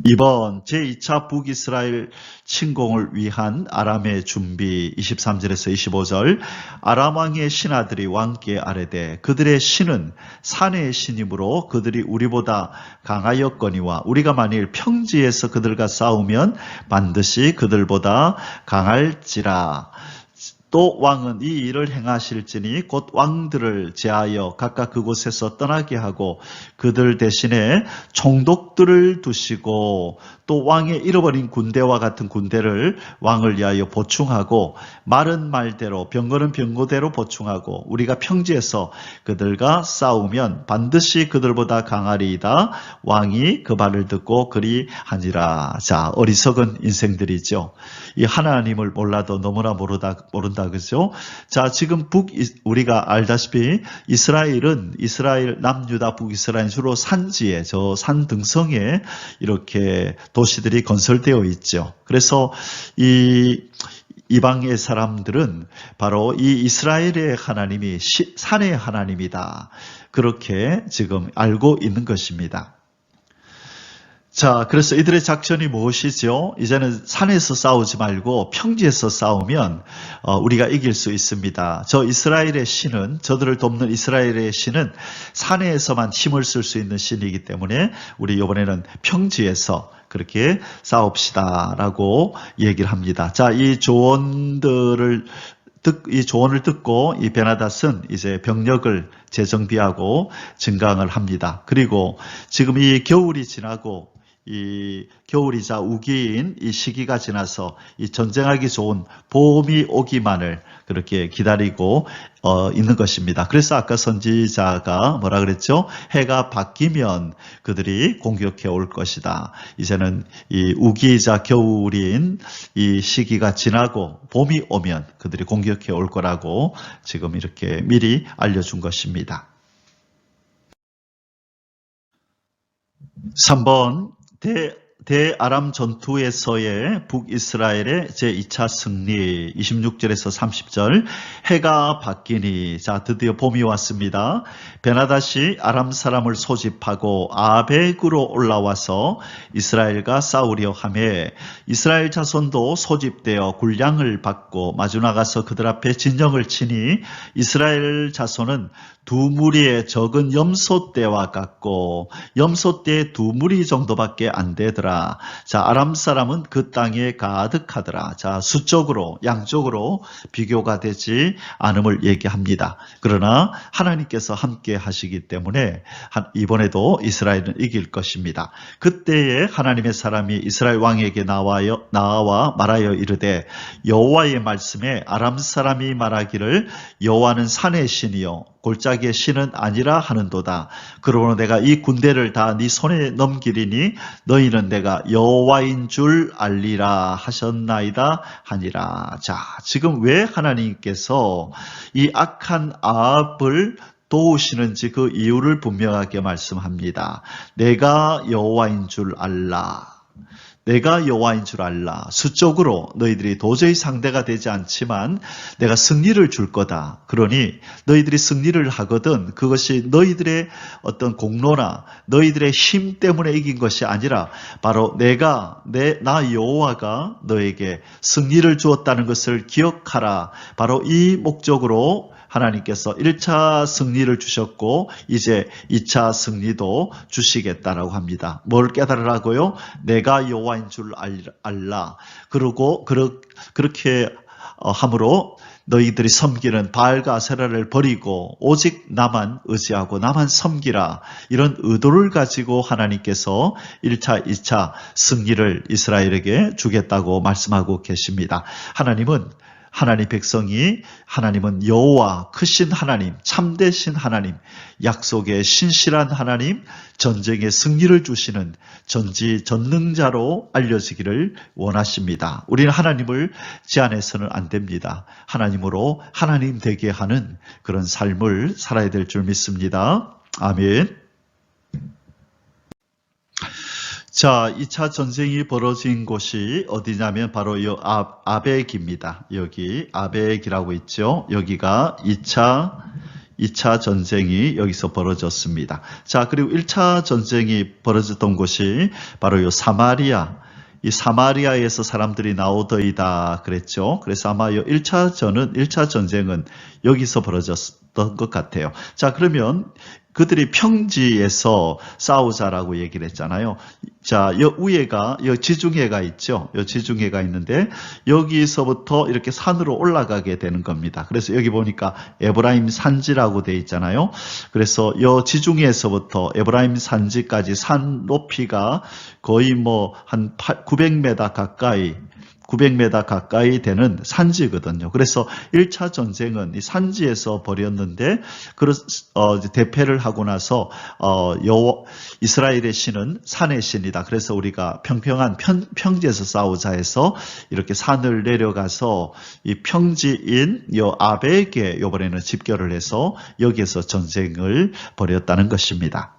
Speaker 2: 2번 제2차 북이스라엘 침공을 위한 아람의 준비 23절에서 25절. 아람 왕의 신하들이 왕께 아뢰되 그들의 신은 산의 신이므로 그들이 우리보다 강하였거니와 우리가 만일 평지에서 그들과 싸우면 반드시 그들보다 강할지라. 또 왕은 이 일을 행하실지니 곧 왕들을 제하여 각각 그곳에서 떠나게 하고 그들 대신에 총독들을 두시고 또 왕의 잃어버린 군대와 같은 군대를 왕을 위하여 보충하고 말은 말대로 병거는 병거대로 보충하고 우리가 평지에서 그들과 싸우면 반드시 그들보다 강하리이다. 왕이 그 말을 듣고 그리하니라. 자, 어리석은 인생들이죠. 이 하나님을 몰라도 너무나 모른다. 그죠? 자, 지금 우리가 알다시피 이스라엘 남유다 북이스라엘 주로 산지에 저 산 등성에 이렇게 도시들이 건설되어 있죠. 그래서 이 이방의 사람들은 바로 이 이스라엘의 하나님이 산의 하나님이다. 그렇게 지금 알고 있는 것입니다. 자, 그래서 이들의 작전이 무엇이죠? 이제는 산에서 싸우지 말고 평지에서 싸우면 우리가 이길 수 있습니다. 저들을 돕는 이스라엘의 신은 산에서만 힘을 쓸 수 있는 신이기 때문에 우리 이번에는 평지에서 그렇게 싸웁시다라고 얘기를 합니다. 자, 이 조언을 듣고 이 베나닷은 이제 병력을 재정비하고 증강을 합니다. 그리고 지금 이 겨울이 지나고 이 겨울이자 우기인 이 시기가 지나서 이 전쟁하기 좋은 봄이 오기만을 그렇게 기다리고 있는 것입니다. 그래서 아까 선지자가 뭐라 그랬죠? 해가 바뀌면 그들이 공격해 올 것이다. 이제는 이 우기이자 겨울인 이 시기가 지나고 봄이 오면 그들이 공격해 올 거라고 지금 이렇게 미리 알려준 것입니다. 3번 대아람 전투에서의 북이스라엘의 제2차 승리 26절에서 30절 해가 바뀌니 자 드디어 봄이 왔습니다. 베나다시 아람 사람을 소집하고 아벡으로 올라와서 이스라엘과 싸우려 하매 이스라엘 자손도 소집되어 군량을 받고 마주 나가서 그들 앞에 진영을 치니 이스라엘 자손은 두 무리의 적은 염소떼와 같고 염소떼 두 무리 정도밖에 안 되더라. 자, 아람 사람은 그 땅에 가득하더라. 자, 수적으로 양쪽으로 비교가 되지 않음을 얘기합니다. 그러나 하나님께서 함께 하시기 때문에 이번에도 이스라엘은 이길 것입니다. 그때에 하나님의 사람이 이스라엘 왕에게 나와 말하여 이르되 여호와의 말씀에 아람 사람이 말하기를 여호와는 산의 신이요 골짜기의 신은 아니라 하는도다. 그러므로 내가 이 군대를 다 네 손에 넘기리니 너희는 내가 여호와인 줄 알리라 하셨나이다 하니라. 자, 지금 왜 하나님께서 이 악한 아합을 도우시는지 그 이유를 분명하게 말씀합니다. 내가 여호와인 줄 알라. 내가 여호와인 줄 알라. 수적으로 너희들이 도저히 상대가 되지 않지만 내가 승리를 줄 거다. 그러니 너희들이 승리를 하거든 그것이 너희들의 어떤 공로나 너희들의 힘 때문에 이긴 것이 아니라 바로 나 여호와가 너에게 승리를 주었다는 것을 기억하라. 바로 이 목적으로 하나님께서 1차 승리를 주셨고 이제 2차 승리도 주시겠다라고 합니다. 뭘 깨달으라고요? 내가 여호와인 줄 알라. 그리고 그렇게 함으로 너희들이 섬기는 바알과 아세라를 버리고 오직 나만 의지하고 나만 섬기라. 이런 의도를 가지고 하나님께서 1차, 2차 승리를 이스라엘에게 주겠다고 말씀하고 계십니다. 하나님 백성이 하나님은 여호와 크신 하나님, 참되신 하나님, 약속의 신실한 하나님, 전쟁의 승리를 주시는 전지전능자로 알려지기를 원하십니다. 우리는 하나님을 제한해서는 안 됩니다. 하나님으로 하나님 되게 하는 그런 삶을 살아야 될 줄 믿습니다. 아멘. 자, 2차 전쟁이 벌어진 곳이 어디냐면 바로 이 아벡입니다. 여기 아벡이라고 있죠. 여기가 2차 전쟁이 여기서 벌어졌습니다. 자, 그리고 1차 전쟁이 벌어졌던 곳이 바로 이 사마리아. 이 사마리아에서 사람들이 나오더이다 그랬죠. 그래서 아마 1차 전쟁은 여기서 벌어졌던 것 같아요. 자, 그러면 그들이 평지에서 싸우자라고 얘기를 했잖아요. 자, 위에가 지중해가 있죠. 지중해가 있는데 여기서부터 이렇게 산으로 올라가게 되는 겁니다. 그래서 여기 보니까 에브라임 산지라고 돼 있잖아요. 그래서 지중해에서부터 에브라임 산지까지 산 높이가 거의 한 900m 가까이 되는 산지거든요. 그래서 1차 전쟁은 이 산지에서 벌였는데 대패를 하고 나서 이스라엘의 신은 산의 신이다. 그래서 우리가 평평한 평지에서 싸우자 해서 이렇게 산을 내려가서 이 평지인 아벡에 이번에는 집결을 해서 여기에서 전쟁을 벌였다는 것입니다.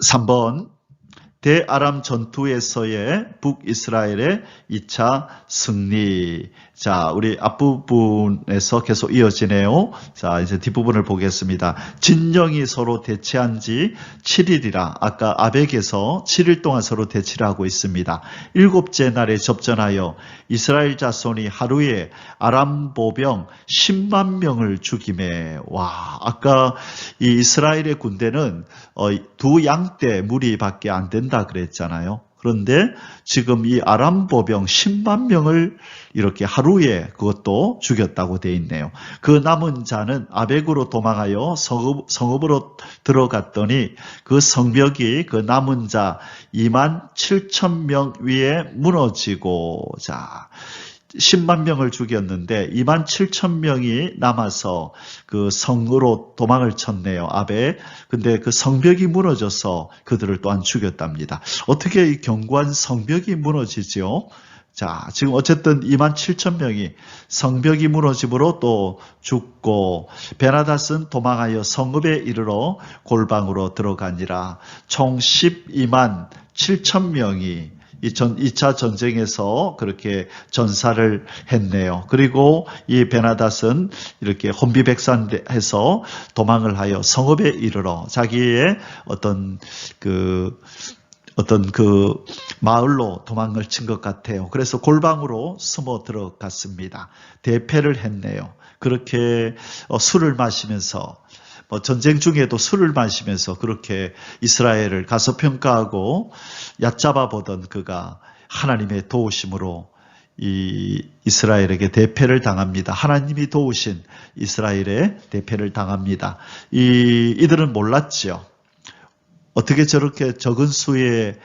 Speaker 2: 3번 대아람 전투에서의 북이스라엘의 2차 승리. 자, 우리 앞부분에서 계속 이어지네요. 자, 이제 뒷부분을 보겠습니다. 진영이 서로 대치한 지 7일이라. 아까 아벡에서 7일 동안 서로 대치를 하고 있습니다. 7째 날에 접전하여 이스라엘 자손이 하루에 아람 보병 10만 명을 죽이매. 와, 아까 이 이스라엘의 군대는 두 양떼 무리밖에 안 된다 그랬잖아요. 그런데 지금 이 아람 보병 10만 명을 이렇게 하루에 그것도 죽였다고 돼 있네요. 그 남은 자는 아벡으로 도망하여 성읍으로 들어갔더니 그 성벽이 그 남은 자 2만 7천 명 위에 무너지고, 자, 10만 명을 죽였는데 2만 7천 명이 남아서 그 성으로 도망을 쳤네요. 아벡. 근데 그 성벽이 무너져서 그들을 또한 죽였답니다. 어떻게 이 견고한 성벽이 무너지죠? 자, 지금 어쨌든 27,000명이 성벽이 무너짐으로 또 죽고 베나닷은 도망하여 성읍에 이르러 골방으로 들어가니라. 총 12만 7,000명이 이 2차 전쟁에서 그렇게 전사를 했네요. 그리고 이 베나닷은 이렇게 혼비백산해서 도망을 하여 성읍에 이르러 자기의 어떤 그 마을로 도망을 친 것 같아요. 그래서 골방으로 숨어 들어갔습니다. 대패를 했네요. 그렇게 술을 마시면서 전쟁 중에도 술을 마시면서 그렇게 이스라엘을 가소평가하고 얕잡아 보던 그가 하나님의 도우심으로 이 이스라엘에게 대패를 당합니다. 하나님이 도우신 이스라엘의 대패를 당합니다. 이들은 몰랐죠. 어떻게 저렇게 적은 수의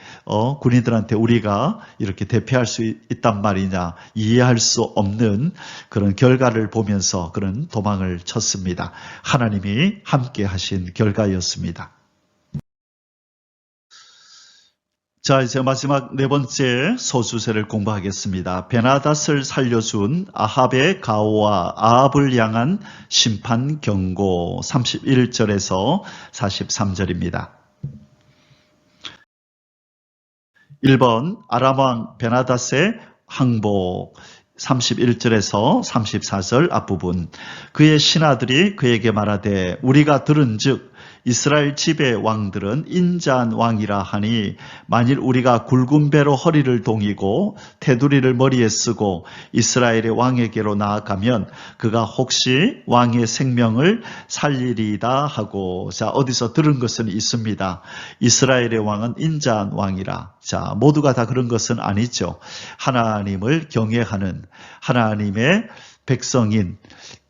Speaker 2: 군인들한테 우리가 이렇게 대피할 수 있단 말이냐, 이해할 수 없는 그런 결과를 보면서 그런 도망을 쳤습니다. 하나님이 함께 하신 결과였습니다. 자, 이제 마지막 네 번째 소수세를 공부하겠습니다. 베나닷을 살려준 아합의 가오와 아합을 향한 심판 경고 31절에서 43절입니다. 1번 아람왕 베나닷의 항복 31절에서 34절 앞부분. 그의 신하들이 그에게 말하되 우리가 들은즉 이스라엘 지배 왕들은 인자한 왕이라 하니 만일 우리가 굵은 배로 허리를 동이고 테두리를 머리에 쓰고 이스라엘의 왕에게로 나아가면 그가 혹시 왕의 생명을 살리리다 하고. 자, 어디서 들은 것은 있습니다. 이스라엘의 왕은 인자한 왕이라. 자, 모두가 다 그런 것은 아니죠. 하나님을 경외하는 하나님의 백성인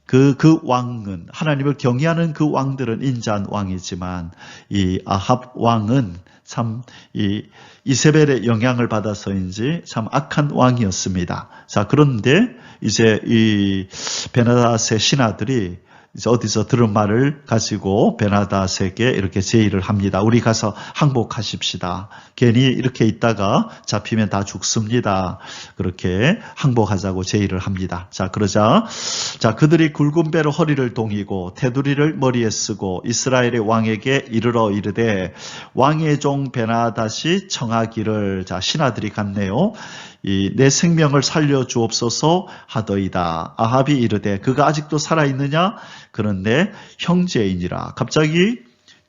Speaker 2: 그 왕은, 하나님을 경외하는 그 왕들은 인자한 왕이지만 이 아합 왕은 참 이세벨의 영향을 받아서인지 참 악한 왕이었습니다. 자, 그런데 이제 이 베나닷의 신하들이 이제 어디서 들은 말을 가지고 베나닷에게 이렇게 제의를 합니다. 우리 가서 항복하십시다. 괜히 이렇게 있다가 잡히면 다 죽습니다. 그렇게 항복하자고 제의를 합니다. 자, 그러자 그들이 굵은 배로 허리를 동이고 테두리를 머리에 쓰고 이스라엘의 왕에게 이르러 이르되 왕의 종 베나닷이 청하기를. 자, 신하들이 갔네요. 내 생명을 살려주옵소서 하더이다. 아합이 이르되 그가 아직도 살아있느냐? 그런데 형제이니라. 갑자기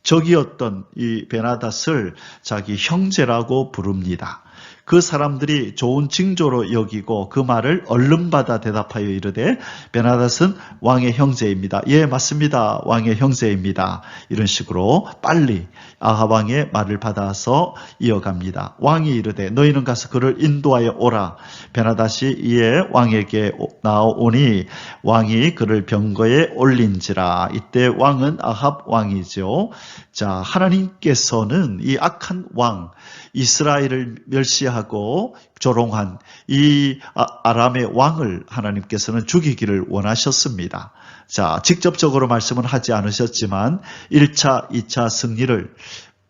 Speaker 2: 적이었던 이 베나닷을 자기 형제라고 부릅니다. 그 사람들이 좋은 징조로 여기고 그 말을 얼른 받아 대답하여 이르되 베나닷은 왕의 형제입니다. 예, 맞습니다. 왕의 형제입니다. 이런 식으로 빨리 아합 왕의 말을 받아서 이어갑니다. 왕이 이르되 너희는 가서 그를 인도하여 오라. 베나닷이 이에 왕에게 나오니 왕이 그를 병거에 올린지라. 이때 왕은 아합 왕이죠. 자, 하나님께서는 이 악한 왕 이스라엘을 멸시하고 조롱한 이 아람의 왕을 하나님께서는 죽이기를 원하셨습니다. 자, 직접적으로 말씀은 하지 않으셨지만 1차, 2차 승리를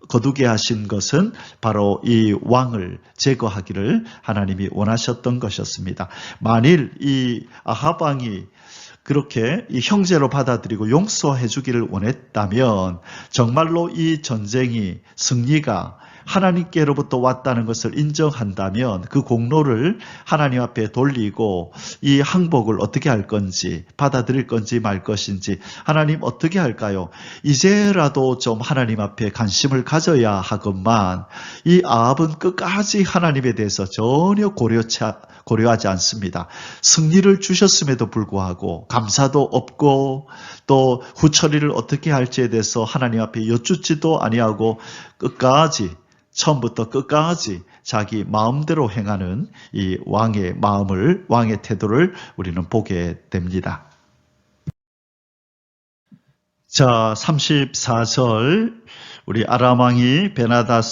Speaker 2: 거두게 하신 것은 바로 이 왕을 제거하기를 하나님이 원하셨던 것이었습니다. 만일 이 아합 왕이 그렇게 이 형제로 받아들이고 용서해 주기를 원했다면 정말로 이 전쟁이 승리가 하나님께로부터 왔다는 것을 인정한다면 그 공로를 하나님 앞에 돌리고 이 항복을 어떻게 할 건지, 받아들일 건지 말 것인지 하나님 어떻게 할까요? 이제라도 좀 하나님 앞에 관심을 가져야 하건만 이 아합은 끝까지 하나님에 대해서 전혀 고려하지 않습니다. 승리를 주셨음에도 불구하고 감사도 없고 또 후처리를 어떻게 할지에 대해서 하나님 앞에 여쭙지도 아니하고 처음부터 끝까지 자기 마음대로 행하는 이 왕의 마음을, 왕의 태도를 우리는 보게 됩니다. 자, 34절 우리 아람 왕이 베나닷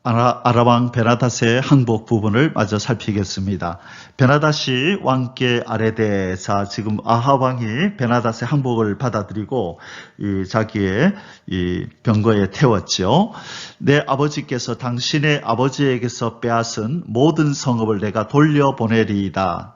Speaker 2: 아람왕 베나닷의 항복 부분을 마저 살피겠습니다. 베나닷이 왕께 아뢰되, 자, 지금 아합 왕이 베나닷의 항복을 받아들이고 자기의 이 병거에 태웠죠. 내 아버지께서 당신의 아버지에게서 빼앗은 모든 성읍을 내가 돌려보내리이다.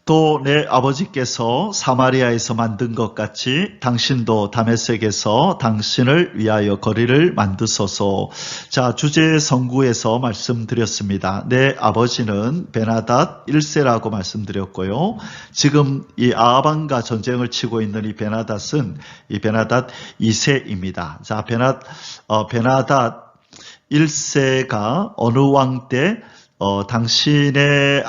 Speaker 2: 또 내 아버지께서 사마리아에서 만든 것 같이 당신도 다메섹에서 당신을 위하여 거리를 만드소서. 자, 주제 성구에서 말씀드렸습니다. 내 아버지는 베나닷 1세라고 말씀드렸고요. 지금 이 아합 왕과 전쟁을 치고 있는 이 베나닷은 이 베나닷 2세입니다. 자, 베나닷 1세가 어느 왕 때 당신의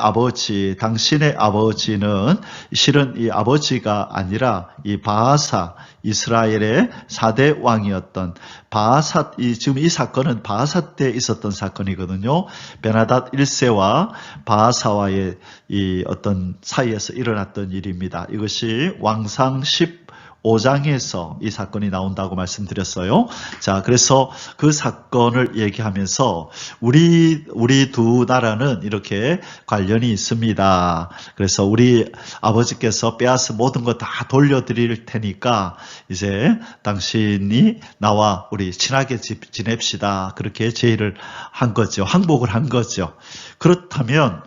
Speaker 2: 아버지는 실은 이 아버지가 아니라 이 바하사, 이스라엘의 4대 왕이었던 바하사, 지금 이 사건은 바하사 때 있었던 사건이거든요. 베나닷 1세와 바하사와의 이 어떤 사이에서 일어났던 일입니다. 이것이 왕상 15장에서 이 사건이 나온다고 말씀드렸어요. 자, 그래서 그 사건을 얘기하면서 우리 두 나라는 이렇게 관련이 있습니다. 그래서 우리 아버지께서 빼앗은 모든 것 다 돌려드릴 테니까 이제 당신이 나와 우리 친하게 지냅시다. 그렇게 제의를 한 거죠. 항복을 한 거죠. 그렇다면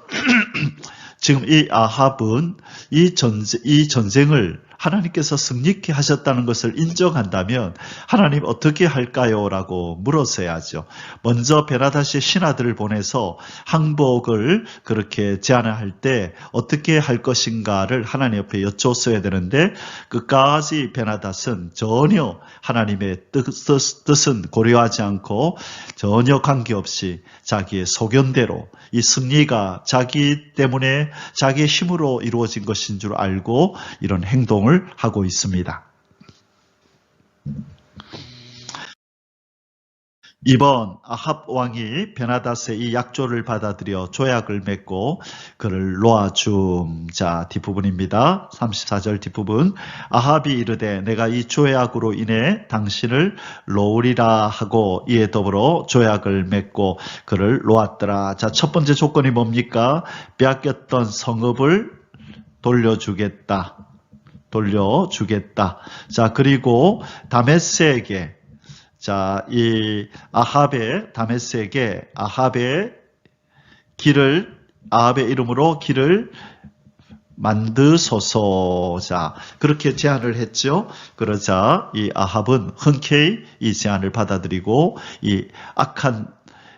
Speaker 2: 지금 이 아합은 이 전쟁을 하나님께서 승리케 하셨다는 것을 인정한다면 하나님 어떻게 할까요? 라고 물었어야죠. 먼저 베나닷이 신하들을 보내서 항복을 그렇게 제안을 할 때 어떻게 할 것인가를 하나님 옆에 여쭈었어야 되는데 끝까지 베나닷은 전혀 하나님의 뜻은 고려하지 않고 전혀 관계없이 자기의 소견대로 이 승리가 자기 때문에 자기의 힘으로 이루어진 것인 줄 알고 이런 행동을 하고 있습니다. 이번 아합 왕이 베나닷의 이 약조를 받아들여 조약을 맺고 그를 놓아줌. 자, 뒷부분입니다. 34절 뒷부분. 아합이 이르되 내가 이 조약으로 인해 당신을 놓으리라 하고 이에 더불어 조약을 맺고 그를 놓았더라. 자, 첫 번째 조건이 뭡니까? 빼앗겼던 성읍을 돌려주겠다. 자, 그리고 다메섹에, 자, 이 아합의 이름으로 길을 만드소서. 자, 그렇게 제안을 했죠. 그러자 이 아합은 흔쾌히 이 제안을 받아들이고 이 악한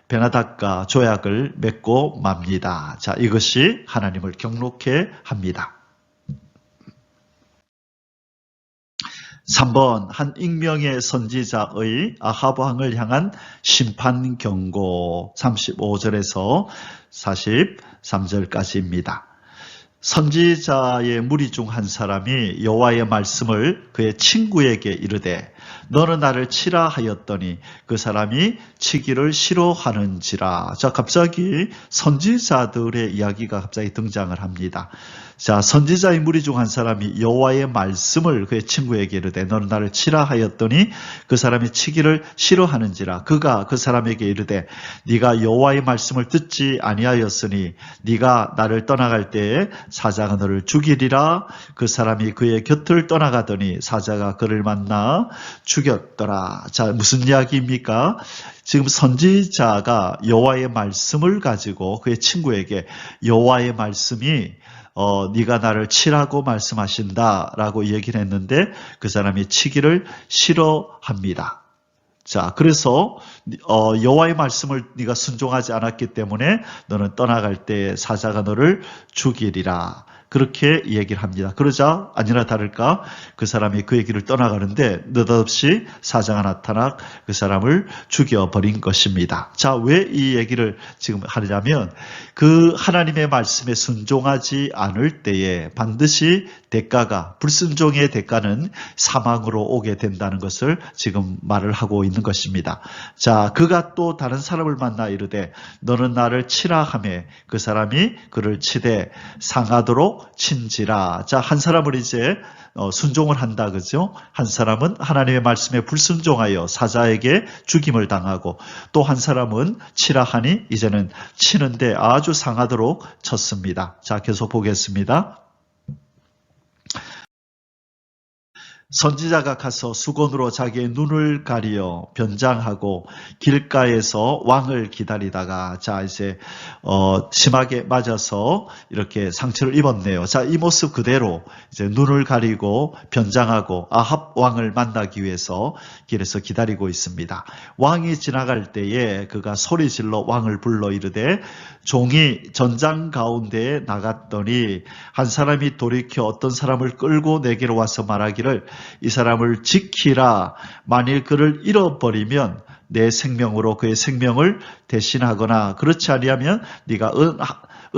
Speaker 2: 베나닷과 조약을 맺고 맙니다. 자, 이것이 하나님을 경록케 합니다. 3번, 한 익명의 선지자의 아합 왕을 향한 심판 경고. 35절에서 43절까지입니다. 선지자의 무리 중 한 사람이 여호와의 말씀을 그의 친구에게 이르되 너는 나를 치라 하였더니 그 사람이 치기를 싫어하는지라. 자, 갑자기 선지자들의 이야기가 갑자기 등장을 합니다. 자, 선지자의 무리 중 한 사람이 여호와의 말씀을 그의 친구에게 이르되 너는 나를 치라 하였더니 그 사람이 치기를 싫어하는지라. 그가 그 사람에게 이르되 네가 여호와의 말씀을 듣지 아니하였으니 네가 나를 떠나갈 때에 사자가 너를 죽이리라. 그 사람이 그의 곁을 떠나가더니 사자가 그를 만나 죽였더라. 자, 무슨 이야기입니까? 지금 선지자가 여호와의 말씀을 가지고 그의 친구에게 여호와의 말씀이 네가 나를 치라고 말씀하신다라고 얘기를 했는데 그 사람이 치기를 싫어합니다. 자, 그래서 여호와의 말씀을 네가 순종하지 않았기 때문에 너는 떠나갈 때 사자가 너를 죽이리라. 그렇게 얘기를 합니다. 그러자 아니나 다를까 그 사람이 그의 길을 떠나가는데 느닷없이 사자가 나타나 그 사람을 죽여버린 것입니다. 자, 왜 이 얘기를 지금 하냐면 그 하나님의 말씀에 순종하지 않을 때에 반드시 불순종의 대가는 사망으로 오게 된다는 것을 지금 말을 하고 있는 것입니다. 자, 그가 또 다른 사람을 만나 이르되 너는 나를 치라 하매 그 사람이 그를 치되 상하도록 친지라. 자, 한 사람을 이제 순종을 한다, 그죠? 한 사람은 하나님의 말씀에 불순종하여 사자에게 죽임을 당하고, 또 한 사람은 치라 하니 이제는 치는데 아주 상하도록 쳤습니다. 자, 계속 보겠습니다. 선지자가 가서 수건으로 자기의 눈을 가리어 변장하고 길가에서 왕을 기다리다가, 자, 이제 심하게 맞아서 이렇게 상처를 입었네요. 자, 이 모습 그대로 이제 눈을 가리고 변장하고 아합 왕을 만나기 위해서 길에서 기다리고 있습니다. 왕이 지나갈 때에 그가 소리질러 왕을 불러 이르되, 종이 전장 가운데에 나갔더니 한 사람이 돌이켜 어떤 사람을 끌고 내게로 와서 말하기를, 이 사람을 지키라. 만일 그를 잃어버리면 내 생명으로 그의 생명을 대신하거나 그렇지 아니하면 네가 은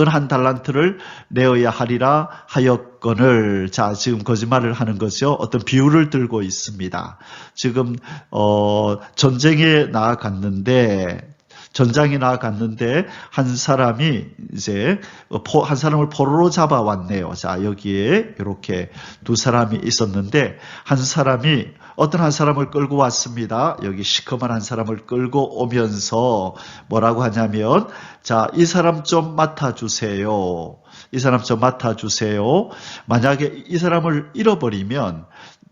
Speaker 2: 한 달란트를 내어야 하리라 하였거늘. 자, 지금 거짓말을 하는 거죠. 어떤 비유를 들고 있습니다. 지금 전쟁에 나아갔는데 한 사람이 이제 한 사람을 포로로 잡아왔네요. 자, 여기에 이렇게 두 사람이 있었는데 어떤 한 사람을 끌고 왔습니다. 여기 시커먼 한 사람을 끌고 오면서 뭐라고 하냐면, 자, 이 사람 좀 맡아주세요. 이 사람 좀 맡아주세요. 만약에 이 사람을 잃어버리면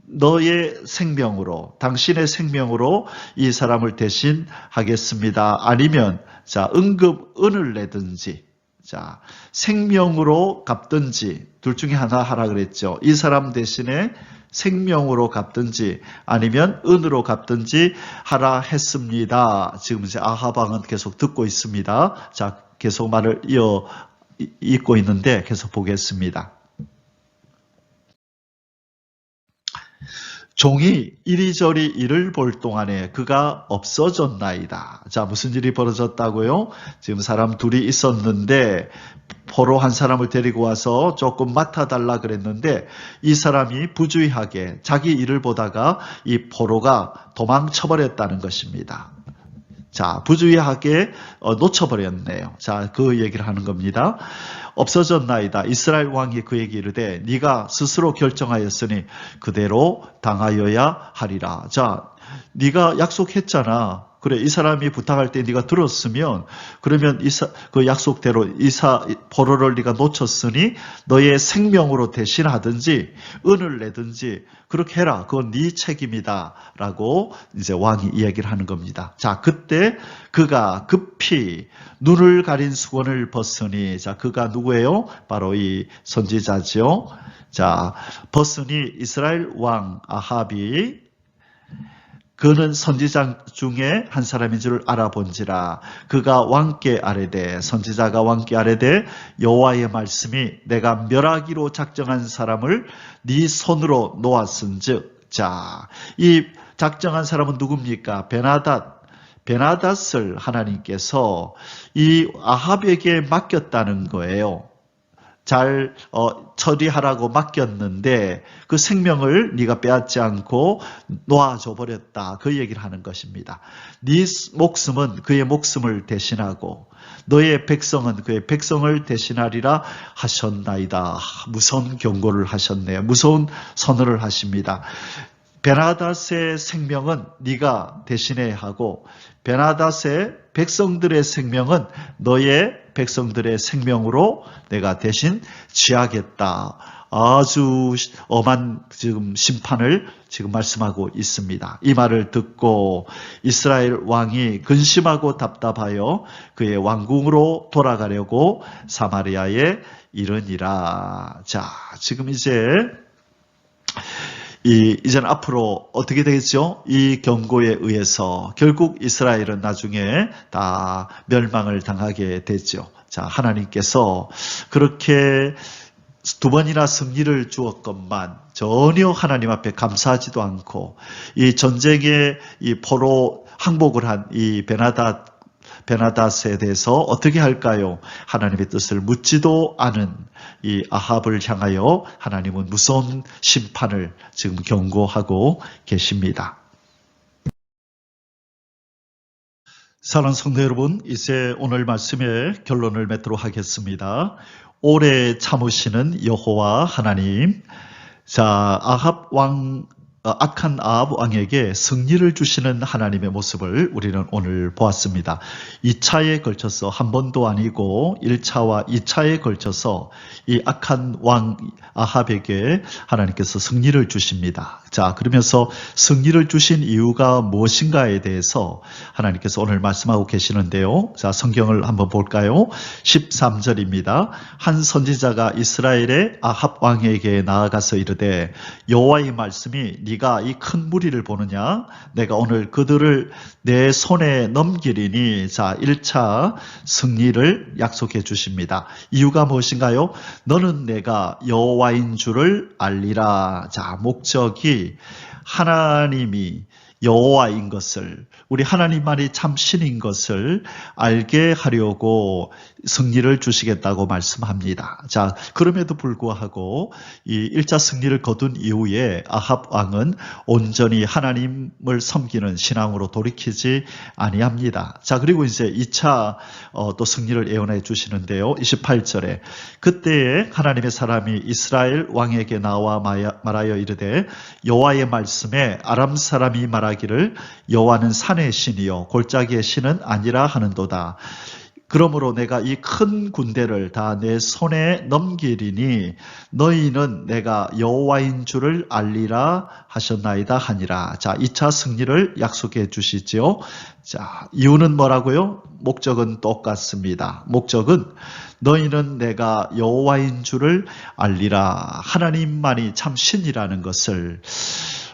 Speaker 2: 너의 생명으로, 당신의 생명으로 이 사람을 대신하겠습니다. 아니면, 자, 은을 내든지, 자, 생명으로 갚든지, 둘 중에 하나 하라 그랬죠. 이 사람 대신에 생명으로 갚든지, 아니면 은으로 갚든지 하라 했습니다. 지금 이제 아합 왕은 계속 듣고 있습니다. 자, 계속 말을 잇고 있는데 계속 보겠습니다. 종이 이리저리 일을 볼 동안에 그가 없어졌나이다. 자, 무슨 일이 벌어졌다고요? 지금 사람 둘이 있었는데 포로 한 사람을 데리고 와서 조금 맡아달라 그랬는데, 이 사람이 부주의하게 자기 일을 보다가 이 포로가 도망쳐버렸다는 것입니다. 자, 부주의하게 놓쳐버렸네요. 자, 그 얘기를 하는 겁니다. 없어졌나이다. 이스라엘 왕이 그에게 이르되, 네가 스스로 결정하였으니 그대로 당하여야 하리라. 자, 네가 약속했잖아. 그래, 이 사람이 부탁할 때 네가 들었으면, 그러면 그 약속대로 포로를 네가 놓쳤으니 너의 생명으로 대신하든지 은을 내든지 그렇게 해라. 그건 네 책임이다. 라고 이제 왕이 이야기를 하는 겁니다. 자, 그때 그가 급히 눈을 가린 수건을 벗으니, 자, 그가 누구예요? 바로 이 선지자죠. 자, 벗으니 이스라엘 왕 아합이, 그는 선지자 중에 한 사람인 줄 알아본지라. 그가 왕께 아뢰되, 선지자가 왕께 아뢰되, 여호와의 말씀이 내가 멸하기로 작정한 사람을 네 손으로 놓았은즉. 자, 이 작정한 사람은 누굽니까? 베나닷을 하나님께서 이 아합에게 맡겼다는 거예요. 잘 처리하라고 맡겼는데 그 생명을 네가 빼앗지 않고 놓아줘 버렸다. 그 얘기를 하는 것입니다. 네 목숨은 그의 목숨을 대신하고 너의 백성은 그의 백성을 대신하리라 하셨나이다. 무서운 경고를 하셨네요. 무서운 선언을 하십니다. 베나닷의 생명은 네가 대신해야 하고, 베나닷의 백성들의 생명은 너의 백성들의 생명으로 내가 대신 취하겠다. 아주 엄한 지금 심판을 지금 말씀하고 있습니다. 이 말을 듣고 이스라엘 왕이 근심하고 답답하여 그의 왕궁으로 돌아가려고 사마리아에 이르니라. 자, 지금 이제는 앞으로 어떻게 되겠죠? 이 경고에 의해서 결국 이스라엘은 나중에 다 멸망을 당하게 되죠. 자, 하나님께서 그렇게 두 번이나 승리를 주었건만 전혀 하나님 앞에 감사하지도 않고, 이 전쟁에 이 포로 항복을 한 이 베나닷에 대해서 어떻게 할까요? 하나님의 뜻을 묻지도 않은 이 아합을 향하여 하나님은 무서운 심판을 지금 경고하고 계십니다. 사랑하는 성도 여러분, 이제 오늘 말씀의 결론을 맺도록 하겠습니다. 오래 참으시는 여호와 하나님. 자, 악한 아합 왕에게 승리를 주시는 하나님의 모습을 우리는 오늘 보았습니다. 2차에 걸쳐서 한 번도 아니고 1차와 2차에 걸쳐서 이 악한 왕 아합에게 하나님께서 승리를 주십니다. 자, 그러면서 승리를 주신 이유가 무엇인가에 대해서 하나님께서 오늘 말씀하고 계시는데요. 자, 성경을 한번 볼까요? 13절입니다. 한 선지자가 이스라엘의 아합 왕에게 나아가서 이르되 여호와의 말씀이 네가 이 큰 무리를 보느냐? 내가 오늘 그들을 내 손에 넘기리니. 자, 1차 승리를 약속해 주십니다. 이유가 무엇인가요? 너는 내가 여호와인 줄을 알리라. 자, 목적이 하나님이 여호와인 것을, 우리 하나님만이 참 신인 것을 알게 하려고 승리를 주시겠다고 말씀합니다. 자, 그럼에도 불구하고 이 1차 승리를 거둔 이후에 아합 왕은 온전히 하나님을 섬기는 신앙으로 돌이키지 아니합니다. 자, 그리고 이제 2차 또 승리를 예언해 주시는데요. 28절에 그때에 하나님의 사람이 이스라엘 왕에게 나와 말하여 이르되 여호와의 말씀에 아람 사람이 말하기를 여호와는 산의 신이요 골짜기의 신은 아니라 하는도다. 그러므로 내가 이 큰 군대를 다 내 손에 넘기리니 너희는 내가 여호와인 줄을 알리라 하셨나이다 하니라. 자, 2차 승리를 약속해 주시지요. 자, 이유는 뭐라고요? 목적은 똑같습니다. 목적은 너희는 내가 여호와인 줄을 알리라. 하나님만이 참 신이라는 것을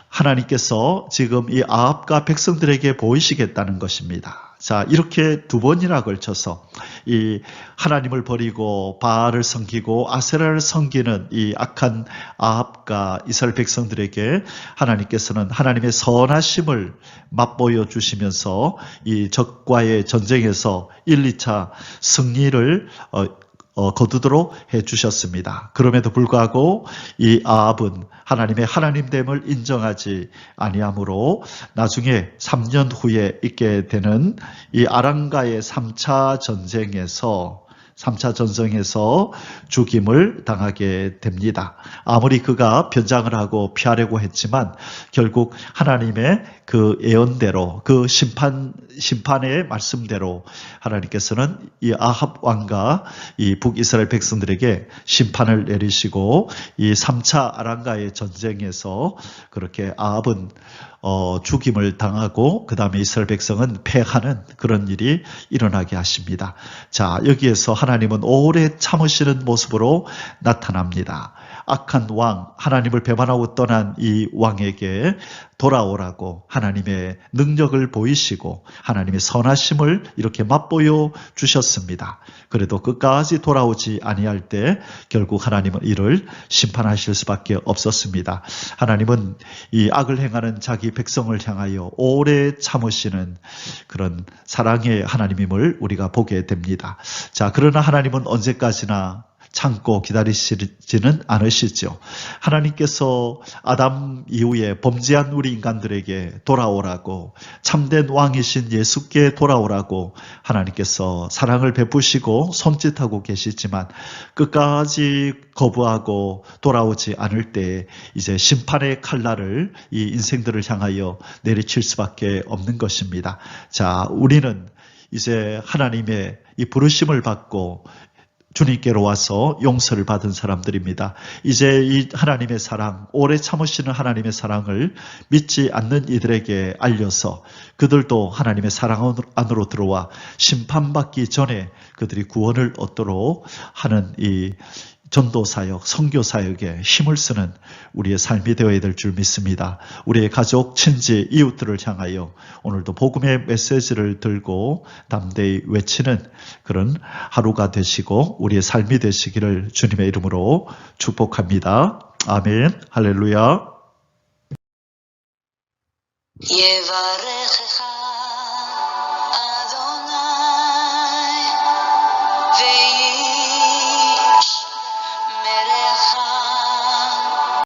Speaker 2: 하나님께서 지금 이 아합과 백성들에게 보이시겠다는 것입니다. 자, 이렇게 두 번이나 걸쳐서 이 하나님을 버리고 바알을 섬기고 아세라를 섬기는 이 악한 아합과 이스라엘 백성들에게 하나님께서는 하나님의 선하심을 맛보여 주시면서 이 적과의 전쟁에서 1, 2차 승리를 거두도록 해주셨습니다. 그럼에도 불구하고 이 아합은 하나님의 하나님됨을 인정하지 아니하므로 나중에 3년 후에 있게 되는 이 아람과의 3차 전쟁에서 죽임을 당하게 됩니다. 아무리 그가 변장을 하고 피하려고 했지만 결국 하나님의 그 예언대로 그 심판의 말씀대로 하나님께서는 이 아합 왕과 이 북이스라엘 백성들에게 심판을 내리시고 이 3차 아람과의 전쟁에서 그렇게 아합은 죽임을 당하고 그 다음에 이스라엘 백성은 패하는 그런 일이 일어나게 하십니다. 자, 여기에서 하나님은 오래 참으시는 모습으로 나타납니다. 악한 왕, 하나님을 배반하고 떠난 이 왕에게 돌아오라고 하나님의 능력을 보이시고 하나님의 선하심을 이렇게 맛보여 주셨습니다. 그래도 끝까지 돌아오지 아니할 때 결국 하나님은 이를 심판하실 수밖에 없었습니다. 하나님은 이 악을 행하는 자기 백성을 향하여 오래 참으시는 그런 사랑의 하나님임을 우리가 보게 됩니다. 자, 그러나 하나님은 언제까지나 참고 기다리시지는 않으시죠. 하나님께서 아담 이후에 범죄한 우리 인간들에게 돌아오라고, 참된 왕이신 예수께 돌아오라고 하나님께서 사랑을 베푸시고 손짓하고 계시지만 끝까지 거부하고 돌아오지 않을 때 이제 심판의 칼날을 이 인생들을 향하여 내리칠 수밖에 없는 것입니다. 자, 우리는 이제 하나님의 이 부르심을 받고 주님께로 와서 용서를 받은 사람들입니다. 이제 이 하나님의 사랑, 오래 참으시는 하나님의 사랑을 믿지 않는 이들에게 알려서 그들도 하나님의 사랑 안으로 들어와 심판받기 전에 그들이 구원을 얻도록 하는 이 전도사역, 선교사역에 힘을 쓰는 우리의 삶이 되어야 될 줄 믿습니다. 우리의 가족, 친지, 이웃들을 향하여 오늘도 복음의 메시지를 들고 담대히 외치는 그런 하루가 되시고 우리의 삶이 되시기를 주님의 이름으로 축복합니다. 아멘. 할렐루야.
Speaker 1: Llevaré